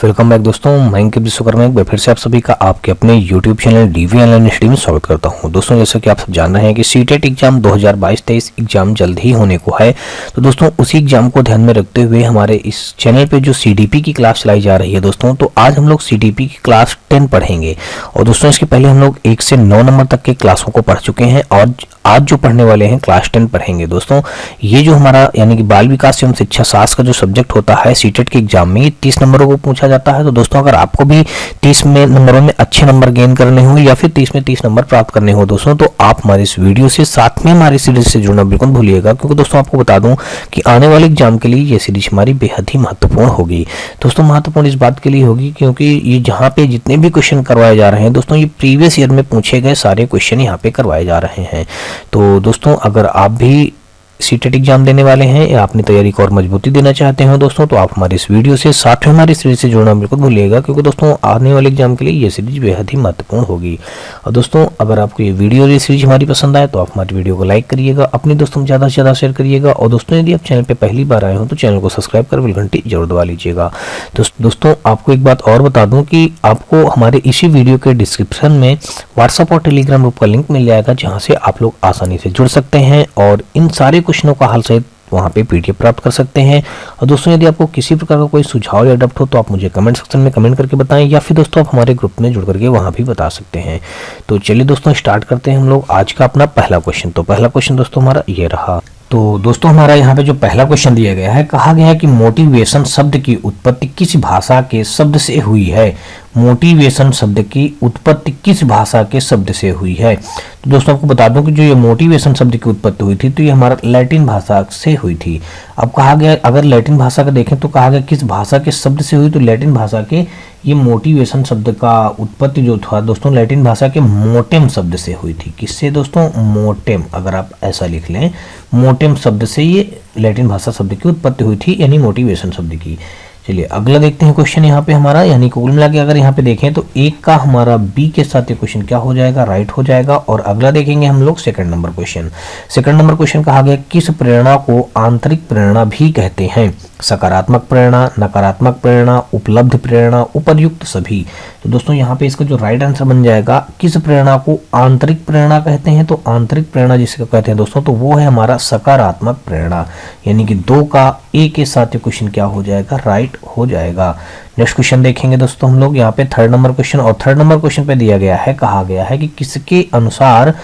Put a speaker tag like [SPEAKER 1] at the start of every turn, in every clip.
[SPEAKER 1] Welcome back दोस्तों, मैं अंकित विश्वकर्मा एक बार फिर से आप सभी का आपके अपने YouTube channel DV online study में स्वागत करता हूं। दोस्तों जैसा कि आप सब जान रहे हैं कि सीटेट एग्जाम 2022-23 एग्जाम जल्द ही होने को है। तो दोस्तों उसी एग्जाम को ध्यान में रखते हुए हमारे इस चैनल पे जो सीडीपी की क्लास चलाई जा रही है दोस्तों, तो आज हम लोग सीडीपी की क्लास 10 पढ़ेंगे। और दोस्तों इसके पहले हम लोग 1 से 9 नंबर तक के क्लासों को पढ़ चुके हैं और आज जो पढ़ने वाले हैं क्लास 10 पढ़ेंगे। दोस्तों ये जो हमारा यानी कि बाल विकास एवं शिक्षा शास्त्र का जो सब्जेक्ट होता है सीटेट के एग्जाम में 30 नंबरों को पूछा जाता है। तो दोस्तों अगर आपको भी 30 नंबरों में अच्छे नंबर गेन करने हो या फिर 30 में 30 नंबर प्राप्त करने हो दोस्तों, तो आप हमारे इस वीडियो से साथ में हमारी सीरीज से जुड़ना बिल्कुल भूलिएगा, क्योंकि दोस्तों आपको बता दूं कि आने वाले एग्जाम के लिए ये सीरीज हमारी बेहद ही महत्वपूर्ण होगी। दोस्तों महत्वपूर्ण इस बात के लिए होगी क्योंकि ये जहाँ पे जितने भी क्वेश्चन करवाए जा रहे हैं दोस्तों, ये प्रीवियस ईयर में पूछे गए सारे क्वेश्चन यहाँ पे करवाए जा रहे हैं। तो दोस्तों अगर आप भी सीटेट एग्जाम देने वाले हैं या अपनी तैयारी को और मजबूती देना चाहते हैं दोस्तों, तो आप हमारे इस वीडियो से साथ में हमारी सीरीज से जुड़ना बिल्कुल भूलिएगा, क्योंकि दोस्तों आने वाले एग्जाम के लिए ये सीरीज बेहद ही महत्वपूर्ण होगी। और दोस्तों अगर आपको ये वीडियो ये सीरीज हमारी पसंद आए तो आप हमारी वीडियो को लाइक करिएगा, अपने दोस्तों में ज़्यादा से ज़्यादा शेयर करिएगा। और दोस्तों यदि आप चैनल पर पहली बार आए हो तो चैनल को सब्सक्राइब कर बेल घंटी जरूर दबा लीजिएगा। दोस्तों आपको एक बात और बता दूं कि आपको हमारे इसी वीडियो के डिस्क्रिप्शन में व्हाट्सएप और टेलीग्राम ग्रुप का लिंक मिल जाएगा, जहां से आप लोग आसानी से जुड़ सकते हैं और इन सारे क्वेश्चनों का हल सहित वहां पे पीडीएफ प्राप्त कर सकते हैं। और दोस्तों यदि आपको किसी प्रकार का कोई सुझाव या डाउट हो तो आप मुझे कमेंट सेक्शन में कमेंट करके बताएं, या फिर दोस्तों आप हमारे ग्रुप में जुड़ करके वहां भी बता सकते हैं। तो चलिए दोस्तों स्टार्ट करते हैं हम लोग आज का अपना पहला क्वेश्चन। तो पहला क्वेश्चन दोस्तों हमारा ये रहा। तो दोस्तों हमारा यहाँ पे जो पहला क्वेश्चन दिया गया है, कहा गया है कि मोटिवेशन शब्द की उत्पत्ति किस भाषा के शब्द से हुई है। मोटिवेशन शब्द की उत्पत्ति किस भाषा के शब्द से हुई है। तो दोस्तों आपको बता दूं कि जो ये मोटिवेशन शब्द की उत्पत्ति हुई थी तो ये हमारा लैटिन भाषा से हुई थी। अब कहा गया अगर लैटिन भाषा का देखें तो कहा गया किस भाषा के शब्द से हुई, तो लैटिन भाषा के ये मोटिवेशन शब्द का उत्पत्ति जो था दोस्तों लैटिन भाषा के मोटेम शब्द से हुई थी। किससे दोस्तों? मोटेम। अगर आप ऐसा लिख लें, मोटेम शब्द से ये लैटिन भाषा शब्द की उत्पत्ति हुई थी, यानी मोटिवेशन शब्द की। चलिए अगला देखते हैं क्वेश्चन यहाँ पे हमारा, यानी कुल मिला के अगर यहाँ पे देखें तो एक का हमारा बी के साथ ये क्वेश्चन क्या हो जाएगा? राइट हो जाएगा। और अगला देखेंगे हम लोग second number question. Second number question कहा गया किस प्रेरणा को आंतरिक प्रेरणा भी कहते हैं। सकारात्मक प्रेरणा, नकारात्मक प्रेरणा, उपलब्ध प्रेरणा, उपर्युक्त सभी। तो दोस्तों यहाँ पे इसका जो राइट आंसर बन जाएगा, किस प्रेरणा को आंतरिक प्रेरणा कहते हैं, तो आंतरिक प्रेरणा जिसको कहते हैं दोस्तों, तो वो है हमारा सकारात्मक प्रेरणा। यानी कि 2 का ए के साथ ये क्वेश्चन क्या हो जाएगा? राइट हो जाएगा। नेक्स्ट क्वेश्चन देखेंगे दोस्तों हम लोग यहाँ पे थर्ड नंबर क्वेश्चन, और थर्ड नंबर क्वेश्चन पे दिया गया है, कहा गया है कि किसके अनुसार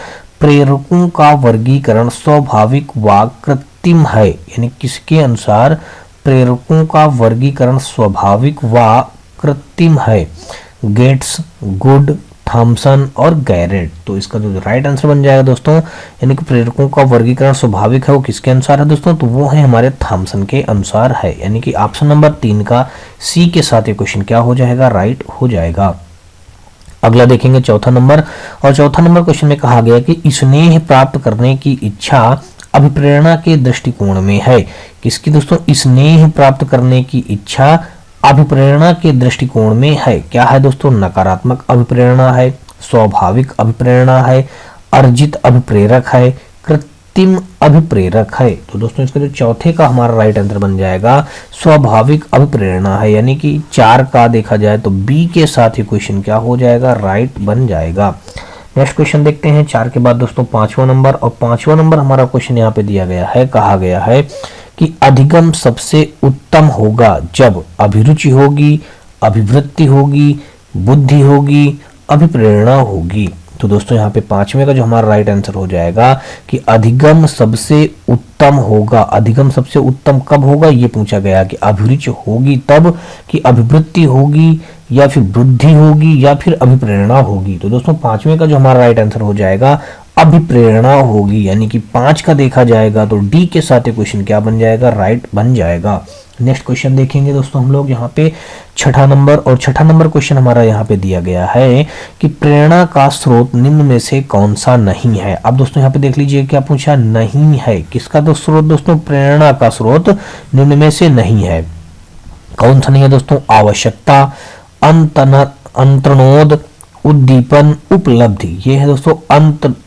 [SPEAKER 1] प्रेरकों का वर्गीकरण स्वाभाविक व कृत्रिम है। यानी किसके अनुसार प्रेरकों का वर्गीकरण स्वाभाविक व कृत्रिम है। गेट्स, गुड, थॉमसन और गैरेट। तो इसका जो राइट आंसर बन जाएगा दोस्तों, यानी कि प्रेरकों का वर्गीकरण स्वाभाविक है, वो किसके अनुसार है दोस्तों? तो वो है हमारे थॉमसन के अनुसार है। यानी कि ऑप्शन नंबर 3 का सी के साथ ये क्वेश्चन क्या हो जाएगा? राइट हो जाएगा। अगला देखेंगे चौथा नंबर, और चौथा नंबर क्वेश्चन में कहा गया कि स्नेह प्राप्त करने की इच्छा अभिप्रेरणा के दृष्टिकोण में है। किसकी दोस्तों? स्नेह प्राप्त करने की इच्छा अभिप्रेरणा के दृष्टिकोण में है। क्या है दोस्तों? नकारात्मक अभिप्रेरणा है, स्वाभाविक अभिप्रेरणा है, अर्जित अभिप्रेरक है, कृत्रिम अभिप्रेरक है। तो दोस्तों इसका जो चौथे का हमारा राइट आंसर बन जाएगा स्वाभाविक अभिप्रेरणा है। यानी कि 4 का देखा जाए तो बी के साथ ही क्वेश्चन क्या हो जाएगा? राइट बन जाएगा। नेक्स्ट क्वेश्चन देखते हैं 4 के बाद दोस्तों 5वां नंबर, और 5वां नंबर हमारा क्वेश्चन यहाँ पे दिया गया है, कहा गया है कि अधिगम सबसे उत्तम होगा जब अभिरुचि होगी, अभिवृत्ति होगी, बुद्धि होगी, अभिप्रेरणा होगी। तो दोस्तों यहाँ पे 5वें का जो हमारा राइट आंसर हो जाएगा कि अधिगम सबसे उत्तम होगा। अधिगम सबसे उत्तम कब होगा ये पूछा गया, कि अभिरुचि होगी तब, कि अभिवृत्ति होगी, या फिर बुद्धि होगी, या फिर अभिप्रेरणा होगी। तो दोस्तों 5वें का जो हमारा राइट आंसर हो जाएगा अभिप्रेरणा होगी। यानी कि 5 का देखा जाएगा तो डी के साथ ये क्वेश्चन क्या बन जाएगा? राइट बन जाएगा। नेक्स्ट क्वेश्चन देखेंगे दोस्तों हम लोग यहाँ पे 6ठा नंबर, और 6ठा नंबर क्वेश्चन हमारा यहाँ पे दिया गया है कि प्रेरणा का स्रोत निम्न में से कौन सा नहीं है। अब दोस्तों यहाँ पे देख लीजिए क्या पूछा? नहीं है। किसका तो स्रोत दोस्तों? प्रेरणा का स्रोत निम्न में से नहीं है। कौन सा नहीं है दोस्तों? आवश्यकता, अंतर्नोद, उद्दीपन, उपलब्धि, ये है दोस्तों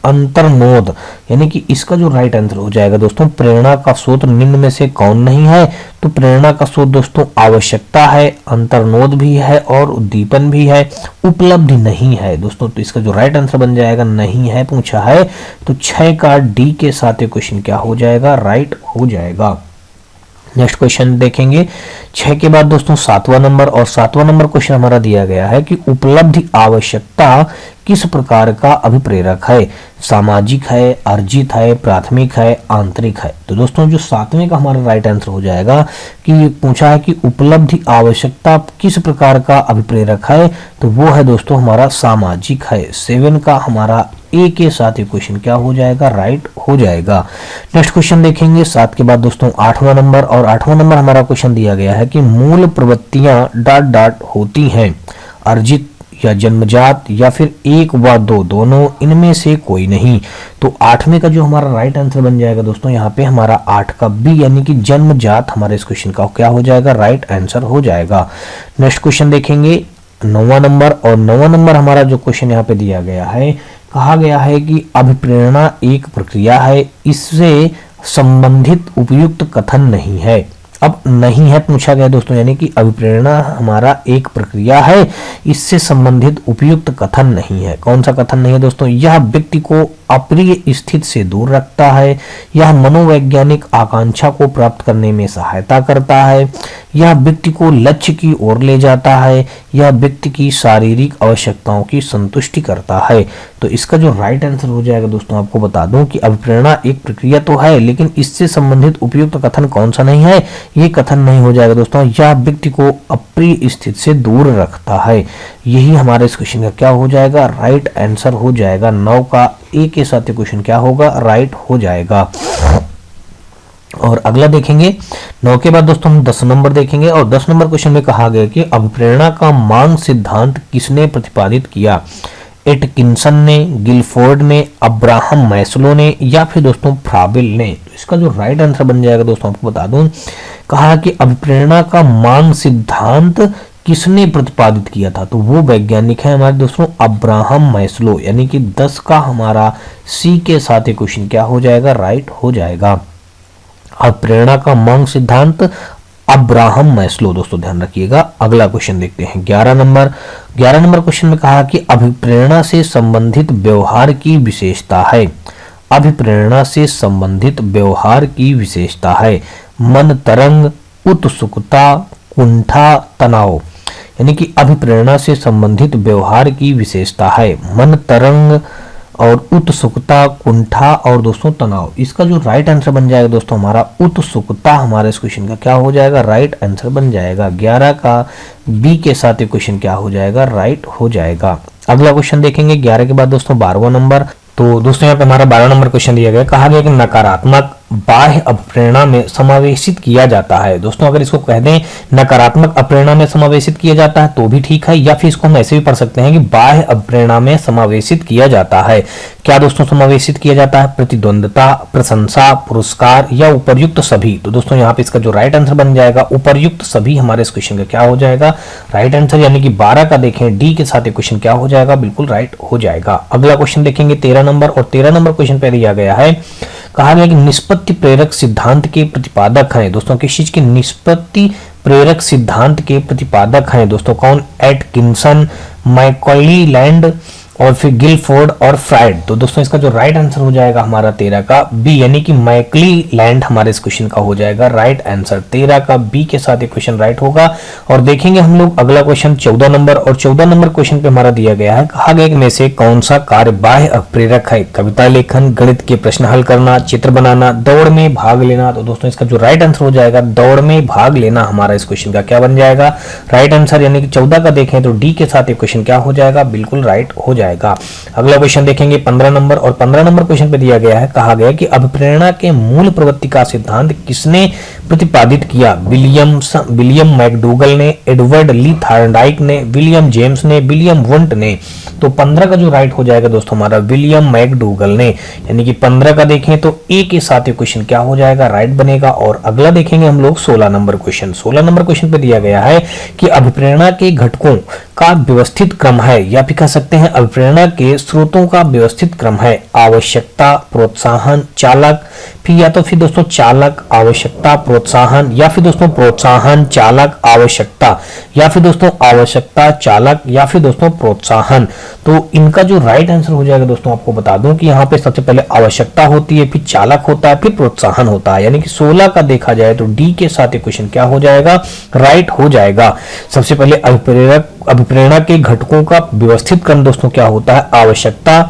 [SPEAKER 1] अंतर्नोद, यानी कि इसका जो राइट आंसर हो जाएगा दोस्तों, प्रेरणा का स्रोत निम्न में से कौन नहीं है? तो प्रेरणा का स्रोत दोस्तों आवश्यकता है, अंतर्नोद भी है और उद्दीपन भी है, उपलब्धि नहीं है दोस्तों। तो इसका जो राइट आंसर बन जाएगा नहीं है पूछा है, तो 6 का डी के साथ ये क्वेश्चन क्या हो जाएगा? राइट हो जाएगा। नेक्स्ट क्वेश्चन देखेंगे 6 के बाद दोस्तों 7वां नंबर, और 7वां नंबर क्वेश्चन हमारा दिया गया है कि उपलब्धि आवश्यकता किस प्रकार का अभिप्रेरक है? सामाजिक है, अर्जित है, प्राथमिक है, आंतरिक है। तो दोस्तों जो 7वें का हमारा राइट आंसर हो जाएगा कि पूछा है कि उपलब्धि आवश्यकता किस प्रकार का अभिप्रेरक है, तो वो है दोस्तों हमारा सामाजिक है। 7 का हमारा ए के साथ ये क्वेश्चन क्या हो जाएगा? राइट हो जाएगा। नेक्स्ट क्वेश्चन देखेंगे 7 के बाद दोस्तों 8वां नंबर, और 8वां नंबर हमारा क्वेश्चन दिया गया है कि मूल प्रवृत्तियां डॉट डॉट होती हैं, अर्जित या जन्मजात या फिर 1 व 2 दोनों, इनमें से कोई नहीं। तो 8वें का जो हमारा राइट आंसर बन जाएगा दोस्तों, यहाँ पे हमारा 8 का बी यानी कि जन्मजात हमारे इस क्वेश्चन का क्या हो जाएगा? राइट आंसर हो जाएगा। नेक्स्ट क्वेश्चन देखेंगे 9वां नंबर, और 9वां नंबर हमारा जो क्वेश्चन यहाँ पे दिया गया है, कहा गया है कि अभिप्रेरणा एक प्रक्रिया है, इससे संबंधित उपयुक्त कथन नहीं है। अब नहीं है पूछा गया दोस्तों, यानी कि अभिप्रेरणा हमारा एक प्रक्रिया है, इससे संबंधित उपयुक्त कथन नहीं है। कौन सा कथन नहीं है दोस्तों? यह व्यक्ति को अप्रिय स्थिति से दूर रखता है, यह मनोवैज्ञानिक आकांक्षा को प्राप्त करने में सहायता करता है, यह व्यक्ति को लक्ष्य की ओर ले जाता है, यह व्यक्ति की शारीरिक आवश्यकताओं की संतुष्टि करता है। तो इसका जो राइट आंसर हो जाएगा दोस्तों, आपको बता दूं कि अभिप्रेरणा एक प्रक्रिया तो है, लेकिन इससे संबंधित उपयुक्त कथन कौन सा नहीं है? ये कथन नहीं हो जाएगा दोस्तों, यह व्यक्ति को अप्रिय स्थिति से दूर रखता है। यही हमारे इस क्वेश्चन का क्या हो जाएगा? राइट आंसर हो जाएगा। 9 का ए के साथ ये क्वेश्चन क्या होगा? राइट हो जाएगा। और अगला देखेंगे 9 के बाद दोस्तों हम 10 नंबर देखेंगे, और 10 नंबर क्वेश्चन में कहा गया कि अभिप्रेरणा का मांग सिद्धांत किसने प्रतिपादित किया? एटकिंसन ने, गिलफोर्ड ने, अब्राहम मैस्लो ने, या फिर दोस्तों फ्राबिल ने। तो इसका जो राइट आंसर बन जाएगा दोस्तों, आपको बता दूं, कहा कि अभिप्रेरणा का मांग सिद्धांत किसने प्रतिपादित किया था? तो वो वैज्ञानिक है हमारे दोस्तों अब्राहम मैस्लो, यानी कि 10 का हमारा सी के साथ ये क्वेश्चन क्या हो जाएगा? राइट हो जाएगा। अब प्रेरणा का मांग सिद्धांत अब्राहम मैस्लो, दोस्तों ध्यान रखिएगा। अगला क्वेश्चन देखते हैं 11 नंबर। 11 नंबर क्वेश्चन में कहा कि अभिप्रेरणा से संबंधित व्यवहार की विशेषता है। अभिप्रेरणा से संबंधित व्यवहार की विशेषता है मन तरंग, उत्सुकता, कुंठा, तनाव। यानी कि अभिप्रेरणा से संबंधित व्यवहार की विशेषता है मन तरंग और उत्सुकता, कुंठा और दोस्तों तनाव। इसका जो राइट आंसर बन जाएगा दोस्तों हमारा उत्सुकता, हमारे इस क्वेश्चन का क्या हो जाएगा? राइट आंसर बन जाएगा। 11 का बी के साथ ये क्वेश्चन क्या हो जाएगा? राइट हो जाएगा। अगला क्वेश्चन देखेंगे 11 के बाद दोस्तों 12वां नंबर। तो दोस्तों यहाँ पे हमारा 12 नंबर क्वेश्चन दिया गया, कहा गया कि नकारात्मक बाह्य अप्रेरणा में समावेशित किया जाता है। दोस्तों अगर इसको कह दें नकारात्मक अप्रेरणा में समावेशित किया जाता है तो भी ठीक है, या फिर इसको हम ऐसे भी पढ़ सकते हैं कि बाह्य अप्रेरणा में समावेशित किया जाता है। क्या दोस्तों समावेशित किया जाता है? प्रतिद्वंदता, प्रशंसा, पुरस्कार या उपर्युक्त सभी। तो दोस्तों यहाँ पे इसका जो राइट आंसर बन जाएगा उपर्युक्त सभी, हमारे इस क्वेश्चन का क्या हो जाएगा? Right answer. यानी कि 12 का देखें डी के साथ क्वेश्चन क्या हो जाएगा? बिल्कुल राइट हो जाएगा। अगला क्वेश्चन देखेंगे 13 नंबर, और 13 नंबर क्वेश्चन पे दिया गया है, कहा गया कि निष्पत्ति प्रेरक सिद्धांत के प्रतिपादक हैं। दोस्तों किस चीज के? निष्पत्ति प्रेरक सिद्धांत के प्रतिपादक हैं दोस्तों कौन? एटकिंसन, मैकॉलीलैंड और फिर गिलफोर्ड और फ्राइड। तो दोस्तों इसका जो राइट आंसर हो जाएगा हमारा 13 का बी, यानी कि मैकॉलीलैंड हमारे इस क्वेश्चन का हो जाएगा राइट आंसर। 13 का बी के साथ ये क्वेश्चन राइट होगा। और देखेंगे हम लोग अगला क्वेश्चन 14 नंबर, और 14 नंबर क्वेश्चन पे हमारा दिया गया है, कहा गया कि में से कौन सा कार्य बाह्य अप्रेरक है? कविता लेखन, गणित के प्रश्न हल करना, चित्र बनाना, दौड़ में भाग लेना। तो दोस्तों इसका जो राइट आंसर हो जाएगा दौड़ में भाग लेना, हमारा इस क्वेश्चन का क्या बन जाएगा? Right answer. यानी कि 14 का देखें तो डी के साथ ये क्वेश्चन क्या हो जाएगा? बिल्कुल राइट हो जाएगा। अगला क्वेश्चन देखेंगे 15 नंबर, और 15 नंबर क्वेश्चन पे दिया गया है, कहा गया कि अभिप्रेरणा के मूल प्रवृत्ति का सिद्धांत किसने प्रतिपादित किया? विलियम मैकडूगल ने, एडवर्ड ली थॉर्नडाइक ने, विलियम जेम्स ने, विलियम वुंट ने। तो 15 का जो राइट हो जाएगा दोस्तों हमारा विलियम मैकडूगल ने, यानी कि 15 का देखें तो ए के साथ ये क्वेश्चन क्या हो जाएगा? राइट बनेगा। और अगला देखेंगे हम लोग 16 नंबर क्वेश्चन। 16 नंबर क्वेश्चन पे दिया गया है कि अभिप्रेरणा के घटकों का व्यवस्थित क्रम है, या फिर कह सकते हैं अभिप्रेरणा के स्रोतों का व्यवस्थित क्रम है। आवश्यकता, प्रोत्साहन, चालक, फिर या तो फिर दोस्तों चालक, आवश्यकता, प्रोत्साहन, या फिर दोस्तों प्रोत्साहन, चालक, आवश्यकता, या फिर दोस्तों आवश्यकता, चालक, या फिर दोस्तों प्रोत्साहन। तो इनका जो राइट आंसर हो जाएगा दोस्तों, आपको बता दूं कि यहाँ पे सबसे पहले आवश्यकता होती है, फिर चालक होता है, फिर प्रोत्साहन होता है। यानी कि 16 का देखा जाए तो डी के साथ क्वेश्चन क्या हो जाएगा? राइट हो जाएगा। सबसे पहले अभिप्रेरणा के घटकों का व्यवस्थित क्रम दोस्तों क्या होता है? आवश्यकता,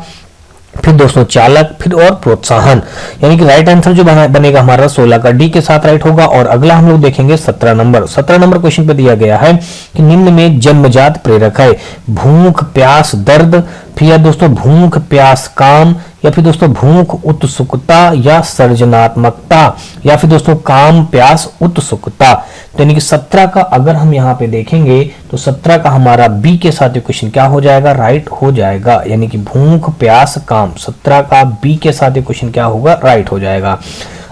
[SPEAKER 1] फिर दोस्तों चालक, फिर और प्रोत्साहन। यानी कि राइट आंसर जो बनेगा हमारा 16 का डी के साथ राइट होगा। और अगला हम लोग देखेंगे 17 नंबर। 17 नंबर क्वेश्चन पे दिया गया है कि निम्न में जन्मजात प्रेरक है। भूख, प्यास, दर्द, फिर या दोस्तों भूख, प्यास, काम, या फिर दोस्तों भूख, उत्सुकता, या सृजनात्मकता, या फिर दोस्तों काम, प्यास, उत्सुकता। तो यानी कि 17 का अगर हम यहाँ पे देखेंगे तो 17 का हमारा बी के साथ क्वेश्चन क्या हो जाएगा? राइट हो जाएगा। यानी कि भूख, प्यास, काम, 17 का बी के साथ क्वेश्चन क्या होगा? राइट हो जाएगा।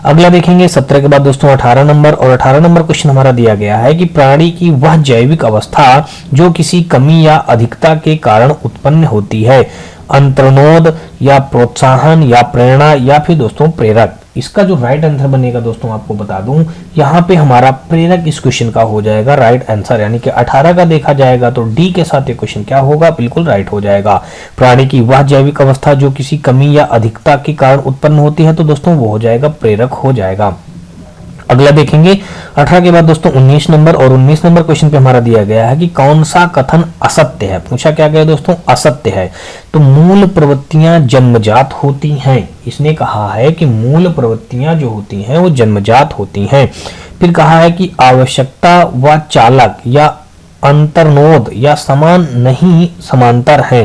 [SPEAKER 1] अगला देखेंगे 17 के बाद दोस्तों 18 नंबर। और 18 नंबर क्वेश्चन हमारा दिया गया है कि प्राणी की वह जैविक अवस्था जो किसी कमी या अधिकता के कारण उत्पन्न होती है। अंतर्नोद, या प्रोत्साहन, या प्रेरणा, या फिर दोस्तों प्रेरक। इसका जो राइट आंसर बनेगा दोस्तों, आपको बता दूं यहाँ पे हमारा प्रेरक इस क्वेश्चन का हो जाएगा राइट आंसर। यानी कि 18 का देखा जाएगा तो डी के साथ ये क्वेश्चन क्या होगा? बिल्कुल राइट हो जाएगा। प्राणी की वह जैविक अवस्था जो किसी कमी या अधिकता के कारण उत्पन्न होती है, तो दोस्तों वो हो जाएगा प्रेरक हो जाएगा। अगला देखेंगे 18 के बाद दोस्तों 19 नंबर। और 19 नंबर क्वेश्चन पे हमारा दिया गया है कि कौन सा कथन असत्य है? पूछा क्या गया दोस्तों? असत्य है। तो मूल प्रवृत्तियां जन्मजात होती हैं। इसने कहा है कि मूल प्रवृत्तियां जो होती हैं वो जन्मजात होती हैं। फिर कहा है कि आवश्यकता व चालक या अंतर्नोद या समान नहीं समांतर है,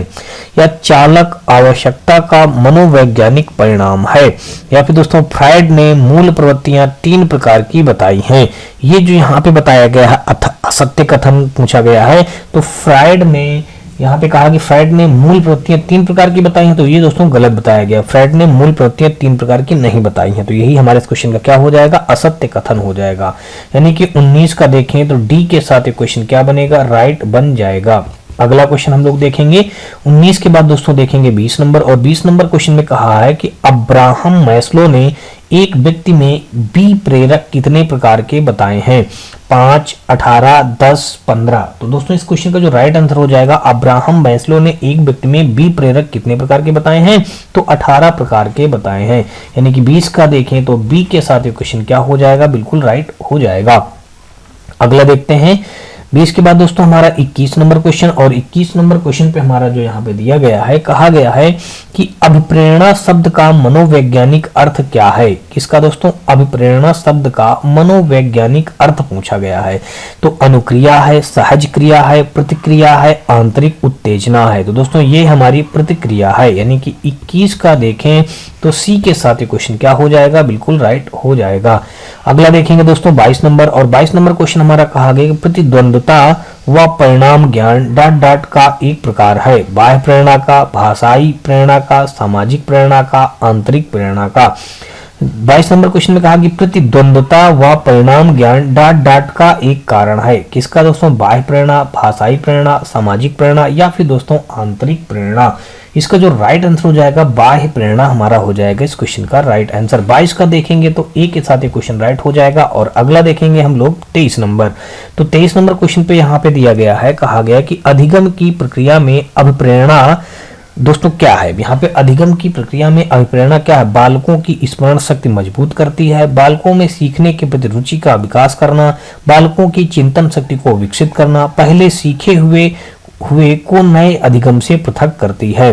[SPEAKER 1] या चालक आवश्यकता का मनोवैज्ञानिक परिणाम है। या फिर दोस्तों फ्राइड ने मूल प्रवृत्तियां 3 प्रकार की बताई हैं। ये जो यहाँ पे बताया गया है असत्य कथन पूछा गया है, तो फ्राइड ने यहाँ पे कहा कि फ्राइड ने मूल प्रवृत्तियां 3 प्रकार की बताई हैं, तो ये दोस्तों गलत बताया गया। फ्राइड ने मूल प्रवृत्तियां 3 प्रकार की नहीं बताई हैं, तो यही हमारे इस क्वेश्चन का क्या हो जाएगा? असत्य कथन हो जाएगा। यानी कि 19 का देखें तो डी के साथ क्वेश्चन क्या बनेगा? राइट बन जाएगा। अगला क्वेश्चन हम लोग देखेंगे 19 के बाद दोस्तों देखेंगे 20 नंबर। और 20 नंबर क्वेश्चन में कहा है कि अब्राहम मैस्लो ने एक व्यक्ति में बी प्रेरक कितने प्रकार के बताए हैं? 5, 18, 10, 15। तो दोस्तों इस क्वेश्चन का जो राइट आंसर हो जाएगा, अब्राहम मैस्लो ने एक व्यक्ति में बी प्रेरक कितने प्रकार के बताए हैं? तो 18 प्रकार के बताए हैं। यानी कि 20 का देखें तो बी के साथ ये क्वेश्चन क्या हो जाएगा? बिल्कुल राइट हो जाएगा। अगला देखते हैं 20 के बाद दोस्तों हमारा 21 नंबर क्वेश्चन। और 21 नंबर क्वेश्चन पे हमारा जो यहाँ पे दिया गया है, कहा गया है कि अभिप्रेरणा शब्द का मनोवैज्ञानिक अर्थ क्या है? किसका दोस्तों? अभिप्रेरणा शब्द का मनोवैज्ञानिक अर्थ पूछा गया है। तो अनुक्रिया है, सहज क्रिया है, प्रतिक्रिया है, आंतरिक उत्तेजना है। तो दोस्तों ये हमारी प्रतिक्रिया है। यानी कि 21 का देखें तो सी के साथ ये क्वेश्चन क्या हो जाएगा? बिल्कुल राइट हो जाएगा। अगला देखेंगे दोस्तों 22 नंबर। और 22 नंबर क्वेश्चन हमारा कहा गया कि प्रतिद्वंद्वता व परिणाम ज्ञान डॉट डॉट का एक प्रकार है। बाह्य प्रेरणा का, भाषाई प्रेरणा का, सामाजिक प्रेरणा का, आंतरिक प्रेरणा का। 22 नंबर क्वेश्चन में कहा कि प्रतिद्वंद्वता व परिणाम ज्ञान डॉट डॉट का एक कारण है। किसका दोस्तों? बाह्य प्रेरणा, भाषाई प्रेरणा, सामाजिक प्रेरणा, या फिर दोस्तों आंतरिक प्रेरणा। इसका जो राइट आंसर हो जाएगा बाह्य प्रेरणा हमारा हो जाएगा इस क्वेश्चन का राइट आंसर। 22 का देखेंगे तो ए के साथ ये क्वेश्चन राइट हो जाएगा। और अगला देखेंगे हम लोग 23 नंबर। तो 23 नंबर क्वेश्चन पे यहाँ पे दिया गया है, कहा गया कि अधिगम की प्रक्रिया में अभिप्रेरणा दोस्तों क्या है? यहाँ पे अधिगम की प्रक्रिया में अभिप्रेरणा क्या है? बालकों की स्मरण शक्ति मजबूत करती है, बालकों में सीखने के प्रति रुचि का विकास करना, बालकों की चिंतन शक्ति को विकसित करना, पहले सीखे हुए को नए अधिगम से पृथक करती है।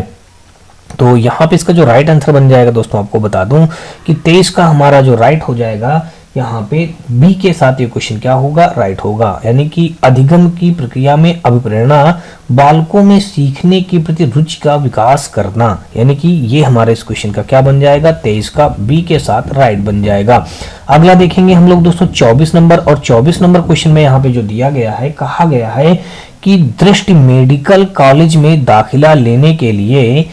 [SPEAKER 1] तो यहाँ पे इसका जो राइट आंसर बन जाएगा दोस्तों, आपको बता दूं कि 23 का हमारा जो राइट हो जाएगा यहाँ पे बी के साथ ये क्वेश्चन क्या होगा, राइट होगा। यानी कि अधिगम की प्रक्रिया में अभिप्रेरणा बालकों में सीखने के प्रति रुचि का विकास करना, यानी कि ये हमारे इस क्वेश्चन का क्या बन जाएगा, 23 का बी के साथ राइट बन जाएगा। अगला देखेंगे हम लोग दोस्तों 24 नंबर, और 24 नंबर क्वेश्चन में यहाँ पे जो दिया गया है, कहा गया है कि दृष्टि मेडिकल कॉलेज में दाखिला लेने के लिए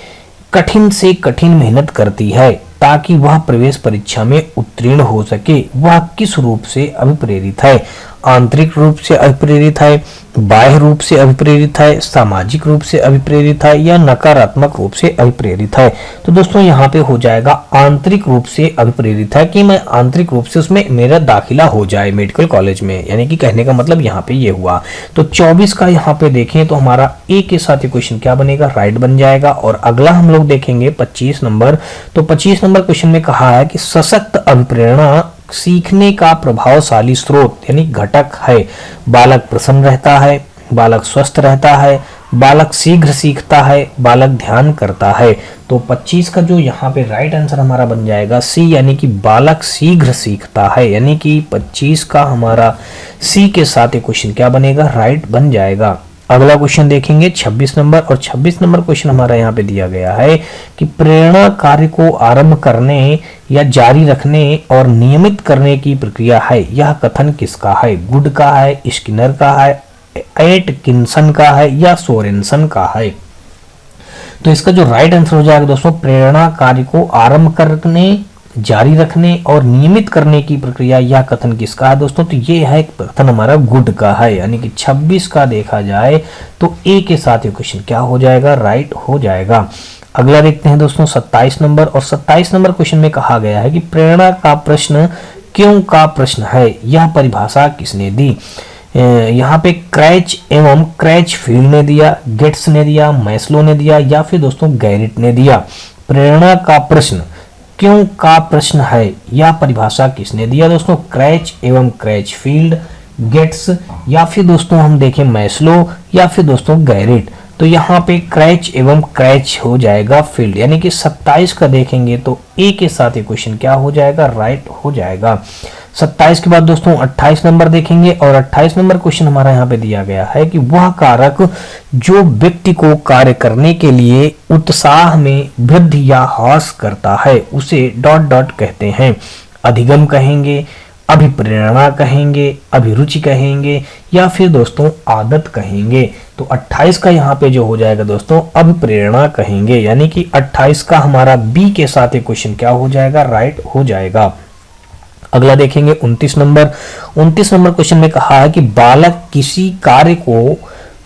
[SPEAKER 1] कठिन से कठिन मेहनत करती है ताकि वह प्रवेश परीक्षा में उत्तीर्ण हो सके। वह किस रूप से अभिप्रेरित है, आंतरिक रूप से अभिप्रेरित है, बाह्य रूप से अभिप्रेरित है, सामाजिक रूप से अभिप्रेरित है, या नकारात्मक रूप से अभिप्रेरित है। तो दोस्तों यहाँ पे हो जाएगा आंतरिक रूप से अभिप्रेरित है, कि मैं आंतरिक रूप से उसमें मेरा दाखिला हो जाए मेडिकल कॉलेज में, यानी कि कहने का मतलब यहाँ पे ये हुआ। तो 24 का यहाँ पे देखें तो हमारा ए के साथ ये क्वेश्चन क्या बनेगा, राइट बन जाएगा। और अगला हम लोग देखेंगे 25 नंबर। तो 25 नंबर क्वेश्चन में कहा है कि सशक्त अभिप्रेरणा सीखने का प्रभावशाली स्रोत यानी घटक है। बालक प्रसन्न रहता है, बालक स्वस्थ रहता है, बालक शीघ्र सीखता है, बालक ध्यान करता है। तो 25 का जो यहाँ पे राइट आंसर हमारा बन जाएगा सी, यानी कि बालक शीघ्र सीखता है। यानी कि 25 का हमारा सी के साथ ये क्वेश्चन क्या बनेगा, राइट बन जाएगा। अगला क्वेश्चन देखेंगे 26 नंबर, और 26 नंबर क्वेश्चन हमारा यहाँ पे दिया गया है कि प्रेरणा कार्य को आरंभ करने या जारी रखने और नियमित करने की प्रक्रिया है। यह कथन किसका है, गुड का है, स्किनर का है, एटकिंसन का है, या सोरेनसन का है। तो इसका जो राइट आंसर हो जाएगा दोस्तों, प्रेरणा कार्य को आरंभ करने, जारी रखने और नियमित करने की प्रक्रिया, यह कथन किसका है दोस्तों, तो ये है कथन हमारा गुड का है। यानी कि 26 का देखा जाए तो ए के साथ ये क्वेश्चन क्या हो जाएगा, राइट हो जाएगा। अगला देखते हैं दोस्तों 27 नंबर, और 27 नंबर क्वेश्चन में कहा गया है कि प्रेरणा का प्रश्न क्यों का प्रश्न है, यह परिभाषा किसने दी। यहाँ पे क्रैच एवं क्रैच फील्ड ने दिया, गेट्स ने दिया, मैस्लो ने दिया, या फिर दोस्तों गैरिट ने दिया। प्रेरणा का प्रश्न क्यों का प्रश्न है, यह परिभाषा किसने दिया दोस्तों, क्रैच एवं क्रैच फील्ड, गेट्स, या फिर दोस्तों हम देखें मैस्लो, या फिर दोस्तों गैरिट। तो यहाँ पे क्रैच एवं क्रैच हो जाएगा फील्ड। यानी कि 27 का देखेंगे तो ए के साथ ये क्वेश्चन क्या हो जाएगा, राइट हो जाएगा। 27 के बाद दोस्तों 28 नंबर देखेंगे, और 28 नंबर क्वेश्चन हमारा यहाँ पे दिया गया है कि वह कारक जो व्यक्ति को कार्य करने के लिए उत्साह में वृद्धि या ह्रास करता है उसे डॉट डॉट कहते हैं। अधिगम कहेंगे, अभिप्रेरणा कहेंगे, अभिरुचि कहेंगे, या फिर दोस्तों आदत कहेंगे। तो 28 का यहाँ पे जो हो जाएगा दोस्तों, अभिप्रेरणा कहेंगे। यानी कि 28 का हमारा बी के साथ ये क्वेश्चन क्या हो जाएगा, राइट हो जाएगा। अगला देखेंगे 29 नंबर। 29 नंबर क्वेश्चन में कहा है कि बालक किसी कार्य को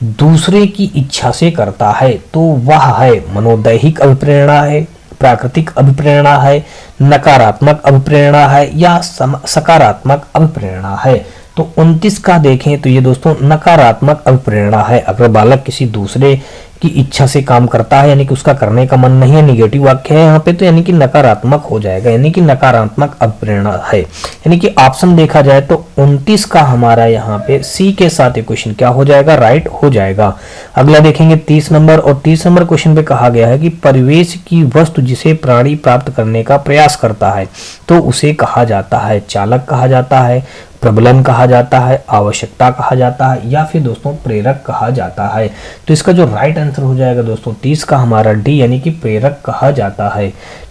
[SPEAKER 1] दूसरे की इच्छा से करता है तो वह है मनोदैहिक अभिप्रेरणा है, प्राकृतिक अभिप्रेरणा है, नकारात्मक अभिप्रेरणा है, या सकारात्मक अभिप्रेरणा है। तो 29 का देखें तो ये दोस्तों नकारात्मक अभिप्रेरणा है। अगर बालक किसी दूसरे की इच्छा से काम करता है, यानी कि उसका करने का मन नहीं है, निगेटिव वाक्य है यहाँ पे, तो यानी कि नकारात्मक हो जाएगा, यानी कि नकारात्मक अभिप्रेरणा है। यानी कि ऑप्शन देखा जाए तो 29 का हमारा यहाँ पे सी के साथ ये क्वेश्चन क्या हो जाएगा, राइट हो जाएगा। अगला देखेंगे 30 नंबर, और 30 नंबर क्वेश्चन पे कहा गया है कि परिवेश की वस्तु जिसे प्राणी प्राप्त करने का प्रयास करता है तो उसे कहा जाता है, चालक कहा जाता है, प्रबलन कहा जाता है, आवश्यकता कहा जाता है, या फिर दोस्तों प्रेरक कहा जाता है। तो इसका जो राइट आंसर हो जाएगा दोस्तों 30 का हमारा डी, यानी कि प्रेरक कहा जाता है।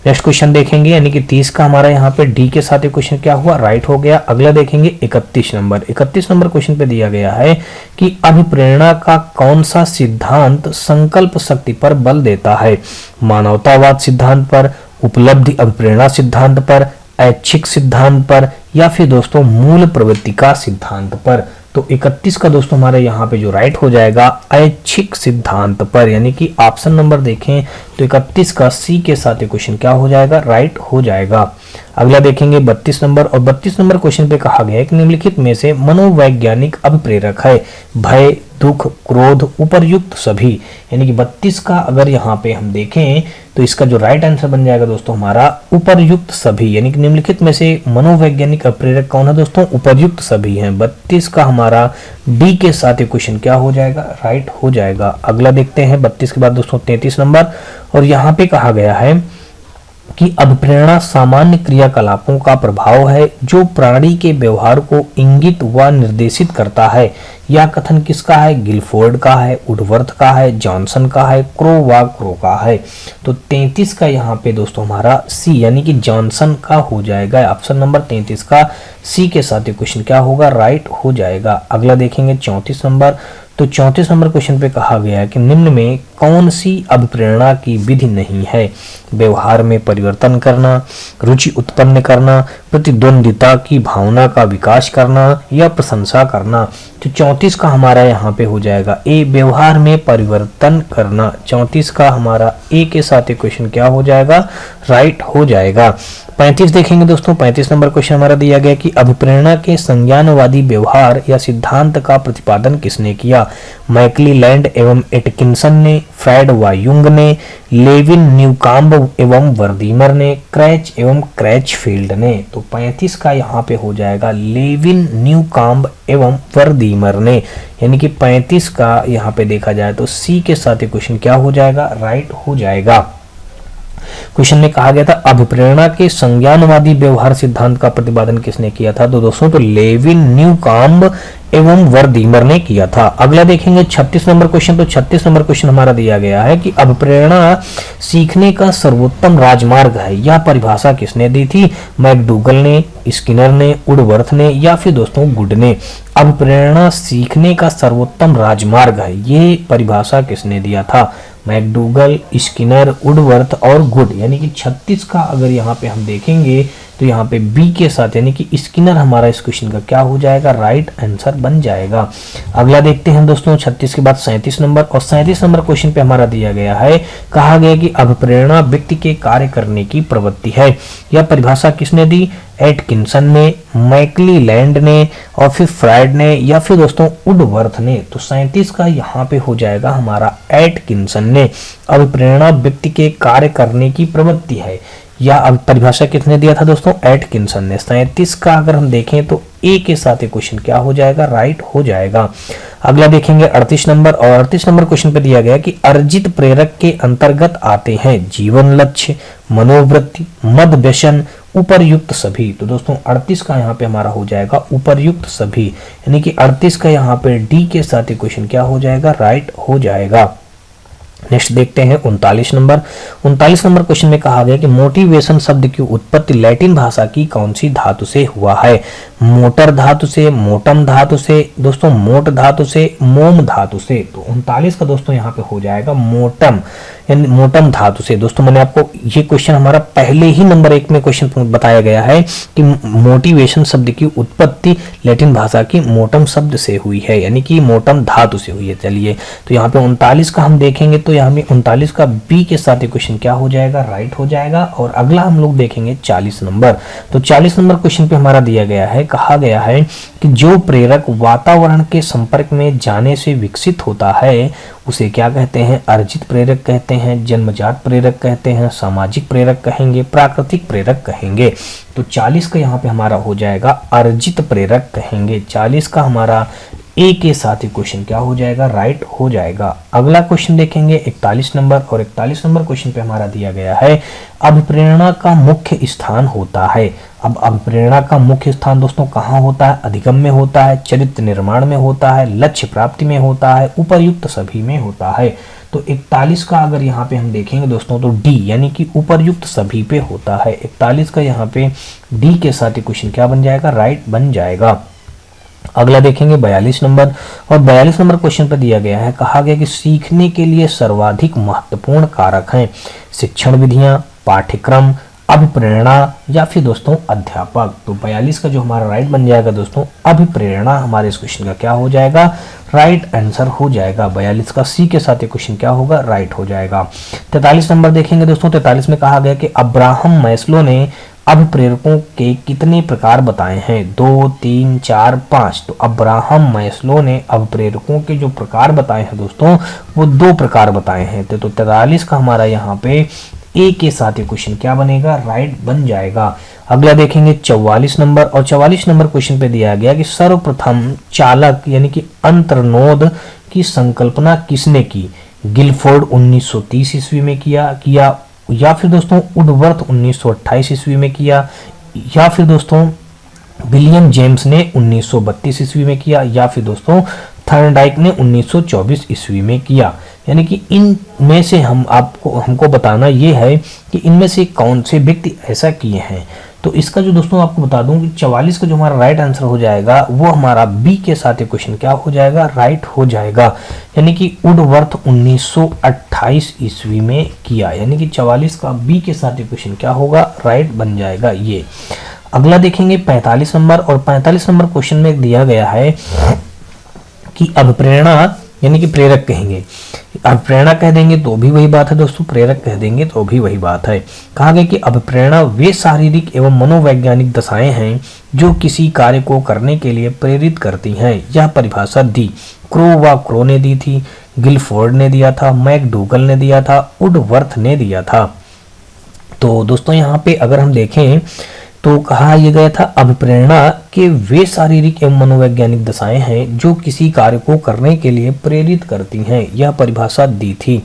[SPEAKER 1] नेक्स्ट क्वेश्चन देखेंगे, यानी कि 30 का हमारा यहाँ पे डी के साथ क्वेश्चन क्या हुआ, राइट हो गया। अगला देखेंगे 31 नंबर। 31 नंबर क्वेश्चन पे दिया गया है कि अभिप्रेरणा का कौन सा सिद्धांत संकल्प शक्ति पर बल देता है, मानवतावाद सिद्धांत पर, उपलब्धि अभिप्रेरणा सिद्धांत पर, ऐच्छिक सिद्धांत पर, या फिर दोस्तों मूल प्रवृत्ति का सिद्धांत पर। तो 31 का दोस्तों हमारे यहाँ पे जो राइट हो जाएगा ऐच्छिक सिद्धांत पर। यानी कि ऑप्शन नंबर देखें तो 31 का सी के साथ क्वेश्चन क्या हो जाएगा, राइट हो जाएगा। अगला देखेंगे 32 नंबर, और 32 नंबर क्वेश्चन पे कहा गया है कि निम्नलिखित में से मनोवैज्ञानिक अभिप्रेरक है, भय, दुख, क्रोध, उपर्युक्त सभी। यानी कि 32 का अगर यहाँ पे हम देखें तो इसका जो राइट आंसर बन जाएगा दोस्तों हमारा उपर्युक्त सभी। यानी कि निम्नलिखित में से मनोवैज्ञानिक अभिप्रेरक कौन है दोस्तों, उपर्युक्त सभी हैं। 32 का हमारा डी के साथ क्वेश्चन क्या हो जाएगा, राइट हो जाएगा। अगला देखते हैं 32 के बाद दोस्तों 33 नंबर, और यहाँ पे कहा गया है कि अभिप्रेरणा सामान्य क्रियाकलापों का प्रभाव है जो प्राणी के व्यवहार को इंगित व निर्देशित करता है। यह कथन किसका है? गिलफोर्ड का है, वुडवर्थ का है, जॉनसन का है, क्रो का है। तो 33 का यहाँ पे दोस्तों हमारा सी यानी कि जॉनसन का हो जाएगा। ऑप्शन नंबर 33 का सी के साथ ये क्वेश्चन क्या होगा? राइट हो जाएगा। अगला देखेंगे 34 नंबर। तो 34 नंबर क्वेश्चन पे कहा गया है कि निम्न में कौन सी अभिप्रेरणा की विधि नहीं है? व्यवहार में परिवर्तन करना, रुचि उत्पन्न करना, प्रतिद्वंदिता की भावना का विकास करना या प्रशंसा करना। तो 34 का हमारा यहाँ पे हो जाएगा ए, व्यवहार में परिवर्तन करना। 34 का हमारा ए के साथ ये क्वेश्चन क्या हो जाएगा? राइट हो जाएगा। 35 देखेंगे दोस्तों। 35 नंबर क्वेश्चन हमारा दिया गया कि अभिप्रेरणा के संज्ञानवादी व्यवहार या सिद्धांत का प्रतिपादन किसने किया? मैकलीलैंड एवं एटकिंसन ने, फ्रायड व युंग ने, लेविन, न्यूकाम्ब एवं वर्दीमर ने, क्रैच एवं क्रैचफील्ड ने। तो 35 का यहाँ पे हो जाएगा लेविन, न्यूकाम्ब एवं वर्दीमर ने। यानी कि 35 का यहाँ पे देखा जाए तो सी के साथ ये क्वेश्चन क्या हो जाएगा? राइट हो जाएगा। क्वेश्चन में कहा गया था अभिप्रेरणा के संज्ञानवादी व्यवहार सिद्धांत का प्रतिपादन किसने किया था? तो दोस्तों तो लेविन, न्यूकाम्ब एवं वर्दीमर ने किया था। अगला देखेंगे 36 नंबर क्वेश्चन। तो 36 नंबर क्वेश्चन हमारा दिया गया है कि अभिप्रेरणा सीखने का सर्वोत्तम राजमार्ग है। यह परिभाषा किसने दी थी? मैकडूगल ने, स्किनर ने, वुडवर्थ ने या फिर दोस्तों गुड ने। अभिप्रेरणा सीखने का सर्वोत्तम राजमार्ग है, ये परिभाषा किसने दिया था? मैकडूगल, स्किनर, वुडवर्थ और गुड। यानी कि 36 का अगर यहाँ पे हम देखेंगे तो यहाँ पे बी के साथ यानी कि स्किनर हमारा इस क्वेश्चन का क्या हो जाएगा? राइट आंसर बन जाएगा। अगला देखते हैं दोस्तों 36 के बाद 37 नंबर। और 37 नंबर क्वेश्चन पे हमारा दिया गया है, कहा गया कि अभिप्रेरणा व्यक्ति के कार्य करने की प्रवृत्ति है। यह परिभाषा किसने दी? एटकिंसन ने, मैकलीलैंड ने और फिर फ्रायड ने या फिर दोस्तों वुडवर्थ ने। तो 37 का यहाँ पे हो जाएगा हमारा एटकिंसन ने। अभिप्रेरणा व्यक्ति के कार्य करने की प्रवृत्ति है, यह परिभाषा किसने दिया था दोस्तों? एटकिंसन ने। 37 का अगर हम देखें तो ए के साथ ये क्वेश्चन क्या हो जाएगा? राइट हो जाएगा। अगला देखेंगे 38 नंबर। और 38 नंबर क्वेश्चन पे दिया गया कि अर्जित प्रेरक के अंतर्गत आते हैं जीवन लक्ष्य, मनोवृत्ति, मद व्यसन, उपर्युक्त सभी। तो दोस्तों 38 का यहाँ पे हमारा हो जाएगा उपर्युक्त सभी। यानी कि 38 का यहाँ पे डी के साथ ये क्वेश्चन क्या हो जाएगा? राइट हो जाएगा। नेक्स्ट देखते हैं 39 नंबर। 39 नंबर क्वेश्चन में कहा गया कि मोटिवेशन शब्द की उत्पत्ति लैटिन भाषा की कौन सी धातु से हुआ है? मोटर धातु से, मोटम धातु से, दोस्तों मोट धातु से, मोम धातु से। तो 39 का दोस्तों यहाँ पे हो जाएगा मोटम यानी मोटम धातु से। दोस्तों मैंने आपको ये क्वेश्चन हमारा पहले ही नंबर 1 में क्वेश्चन बताया गया है कि मोटिवेशन शब्द की उत्पत्ति लैटिन भाषा की मोटम शब्द से हुई है, यानी कि मोटम धातु से हुई है। चलिए तो यहाँ पे 39 का हम देखेंगे तो यहाँ पे 39 का बी के साथ क्वेश्चन क्या हो जाएगा? राइट हो जाएगा। और अगला हम लोग देखेंगे 40 नंबर। तो 40 नंबर क्वेश्चन पे हमारा दिया गया है, कहा गया है कि जो प्रेरक वातावरण के संपर्क में जाने से विकसित होता है उसे क्या कहते हैं? अर्जित प्रेरक कहते हैं, जन्मजात प्रेरक कहते हैं, सामाजिक प्रेरक कहेंगे, प्राकृतिक प्रेरक कहेंगे। तो 40 का यहाँ पे हमारा हो जाएगा अर्जित प्रेरक कहेंगे। 40 का हमारा ए के साथ ही क्वेश्चन क्या हो जाएगा? राइट हो जाएगा। अगला क्वेश्चन देखेंगे 41 नंबर। और 41 नंबर क्वेश्चन पे हमारा दिया गया है अभिप्रेरणा का मुख्य स्थान होता है। अब अभिप्रेरणा का मुख्य स्थान दोस्तों कहाँ होता है? अधिगम में होता है, चरित्र निर्माण में होता है, लक्ष्य प्राप्ति में होता है, उपर्युक्त सभी में होता है। तो 41 का अगर यहाँ पे हम देखेंगे दोस्तों तो डी यानी कि उपर्युक्त सभी पे होता है। 41 का यहाँ पे डी के साथ ही क्वेश्चन क्या बन जाएगा? राइट बन जाएगा। अगला देखेंगे 42 नंबर। और 42 नंबर क्वेश्चन पर दिया गया है, कहा गया कि सीखने के लिए सर्वाधिक महत्वपूर्ण कारक हैं शिक्षण विधियां, पाठ्यक्रम, अभिप्रेरणा या फिर दोस्तों अध्यापक। तो 42 का जो हमारा राइट बन जाएगा दोस्तों अभिप्रेरणा हमारे इस क्वेश्चन का क्या हो जाएगा? राइट आंसर हो जाएगा। 42 का सी के साथ ये क्वेश्चन क्या होगा? राइट हो जाएगा। 43 नंबर देखेंगे दोस्तों। 43 में कहा गया कि अब्राहम मैस्लो ने अभिप्रेरकों के कितने प्रकार बताए हैं? 2, 3, 4, 5। तो अब्राहम मैस्लो ने अभिप्रेरकों के जो प्रकार बताए हैं दोस्तों वो 2 प्रकार बताए हैं। तो 43 का हमारा यहाँ पे ए के साथ ये क्वेश्चन क्या बनेगा? राइट बन जाएगा। अगला देखेंगे 44 नंबर। और 44 नंबर क्वेश्चन पे दिया गया कि सर्वप्रथम चालक यानी कि अंतर्नोद की संकल्पना किसने की? गिलफोर्ड 1930 ईस्वी में किया, या फिर दोस्तों वुडवर्थ 1928 ईस्वी में किया, या फिर दोस्तों विलियम जेम्स ने 1932 ईस्वी में किया, या फिर दोस्तों थर्नडाइक ने 1924 ईस्वी में किया। यानी कि इन में से हमको बताना ये है कि इनमें से कौन से व्यक्ति ऐसा किए हैं। तो इसका जो दोस्तों आपको बता दूं कि 44 का जो हमारा राइट आंसर हो जाएगा वो हमारा बी के साथ ये क्वेश्चन क्या हो जाएगा, राइट हो जाएगा। यानी कि वुडवर्थ 1928 ईस्वी में किया, यानी कि 44 का बी के साथ ये क्वेश्चन क्या होगा, राइट बन जाएगा ये। अगला देखेंगे 45 नंबर, और 45 नंबर क्वेश्चन में दिया गया है कि अभिप्रेरणा यानी कि प्रेरक कहेंगे, अभिप्रेरणा कह देंगे तो भी वही बात है दोस्तों, प्रेरक कह देंगे तो भी वही बात है। कहा गया कि अभिप्रेरणा वे शारीरिक एवं मनोवैज्ञानिक दशाएं हैं जो किसी कार्य को करने के लिए प्रेरित करती हैं। यह परिभाषा दी क्रो ने दी थी, गिलफोर्ड ने दिया था, मैकडूगल ने दिया था, वुडवर्थ ने दिया था। तो दोस्तों यहाँ पे अगर हम देखें तो कहा यह गया था अभिप्रेरणा के वे शारीरिक एवं मनोवैज्ञानिक दशाएं हैं जो किसी कार्य को करने के लिए प्रेरित करती हैं। यह परिभाषा दी थी